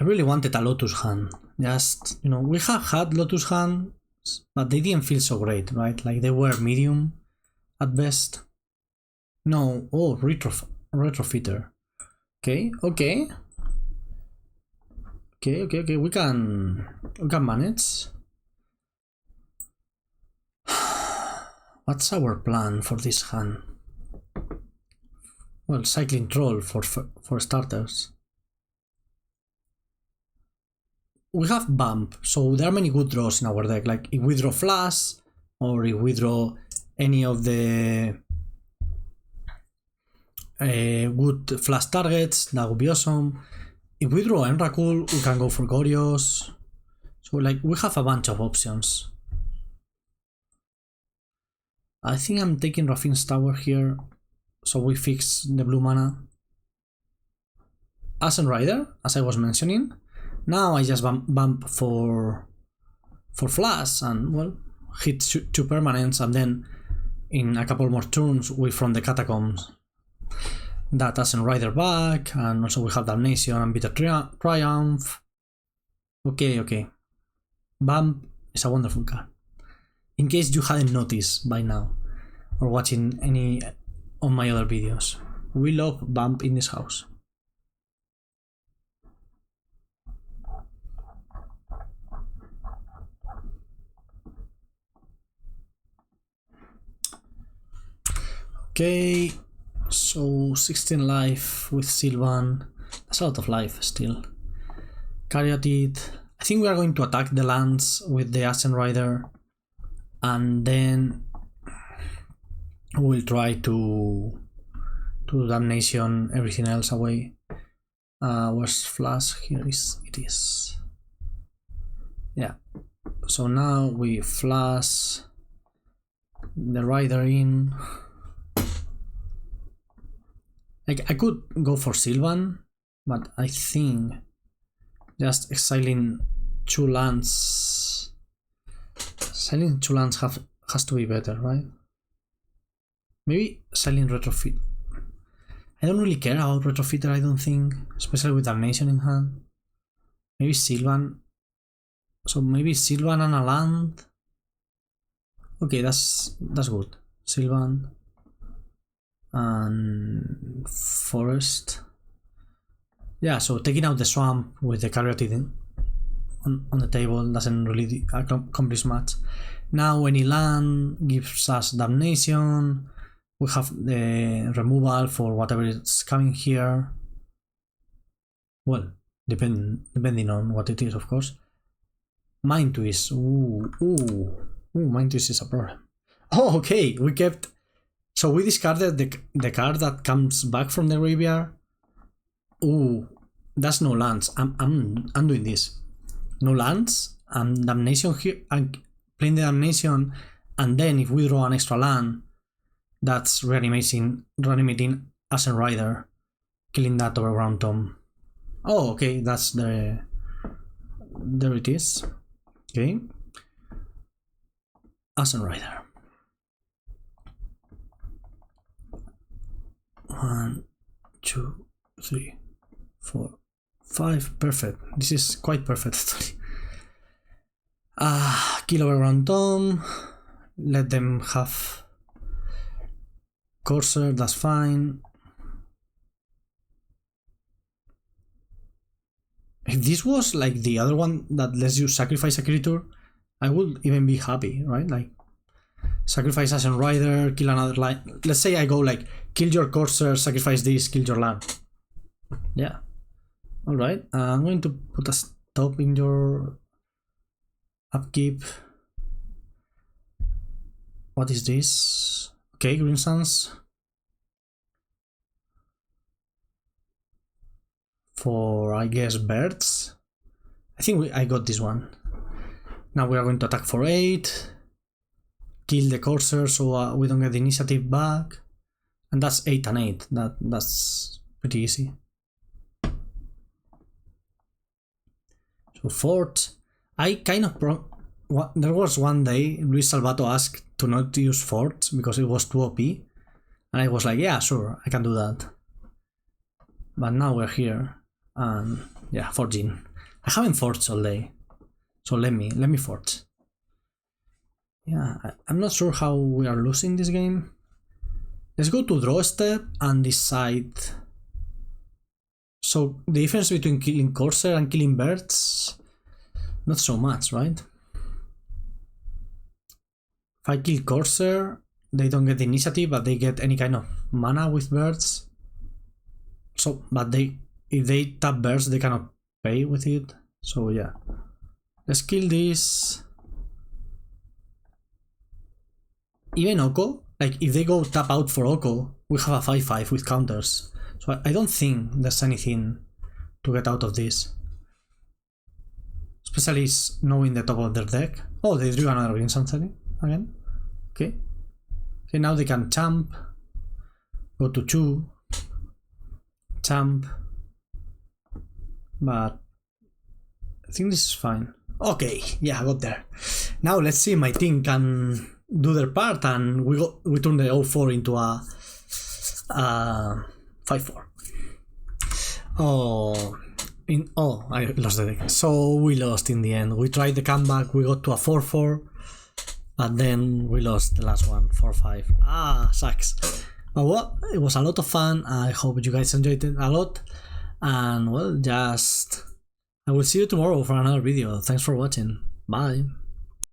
I really wanted a Lotus hand. Just, you know, we have had Lotus hands, but they didn't feel so great, right? Like they were medium at best. No, oh, retrofitter. Okay, okay. Okay, we can manage. What's our plan for this hand? Well, cycling troll for starters. We have bump, so there are many good draws in our deck. Like if we draw flash, or if we draw any of the good flash targets, that would be awesome. If we draw Enrakul, we can go for Gorios. So like we have a bunch of options. I think I'm taking Rafin's Tower here, so we fix the blue mana. Ascent Rider, as I was mentioning. Now I just bump for flash and, well, hit 2 permanents, and then in a couple more turns we from the Catacombs that Ascent Rider back, and also we have Damnation and Bitter Triumph. Okay. Bump is a wonderful card. In case you hadn't noticed by now, or watching any of my other videos, we love bump in this house. Okay, so 16 life with Sylvan. That's a lot of life still. Caryatid. I think we are going to attack the lands with the Ascent Rider, and then we'll try to Damnation everything else away. Where's flash? Here it is. Yeah. So now we flash the Rider in. Like I could go for Sylvan, but I think just exiling 2 lands. Selling 2 lands has to be better, right? Maybe selling Retrofit. I don't really care about Retrofitter, I don't think, especially with Damnation in hand. Maybe Sylvan. So maybe Sylvan and a land. Okay, that's good. Sylvan and Forest. Yeah, so taking out the swamp with the Caryatid on the table doesn't really accomplish much. Now any land gives us Damnation. We have the removal for whatever is coming here. Well, depending on what it is, of course. Mind Twist. Ooh, Mind Twist is a problem. Oh, okay, we kept. So we discarded the card that comes back from the graveyard. Ooh, that's no lands. I'm doing this. No lands and Damnation here. I'm playing the Damnation, and then if we draw an extra land, that's reanimating Ascent Rider, killing that Overground Tomb. Oh, okay, that's there it is. Okay. Ascent Rider. 1, 2, 3, 4, 5. Perfect. This is quite perfect actually. Kill Overground Tomb. Let them have Corsair, that's fine. If this was like the other one that lets you sacrifice a creature, I would even be happy, right? Like sacrifice Ascent Rider, kill another line. Let's say I go like kill your Corsair, sacrifice this, kill your land. Yeah. Alright, I'm going to put a stop in your upkeep. What is this? Okay, green suns. For, I guess, birds. I think I got this one. Now we are going to attack for 8. Kill the Corsair so we don't get the initiative back. And that's 8 and 8. That's pretty easy. So fort. I kind of there was one day Luis Salvato asked to not use forts because it was too OP. And I was like, yeah, sure, I can do that. But now we're here. And yeah, forging. I haven't forged all day. So let me forge. Yeah, I'm not sure how we are losing this game. Let's go to draw step and decide. So the difference between killing Corsair and killing birds, not so much, right? If I kill Corsair, they don't get the initiative, but they get any kind of mana with birds. So, but if they tap birds, they cannot pay with it. So yeah, let's kill this. Even Oko, like if they go tap out for Oko, we have a 5/5 with counters. So I don't think there's anything to get out of this. Especially knowing the top of their deck. Oh, they drew another green sunset again. Okay. Okay, now they can champ. Go to 2. Champ. But I think this is fine. Okay, yeah, I got there. Now let's see if my team can do their part and we turn the 0-4 into a 5-4. I lost the deck. So we lost in the end. We tried the comeback, we got to a 4-4, but then we lost the last one, 4-5. Ah, sucks. But well, it was a lot of fun. I hope you guys enjoyed it a lot. And well, I will see you tomorrow for another video. Thanks for watching. Bye.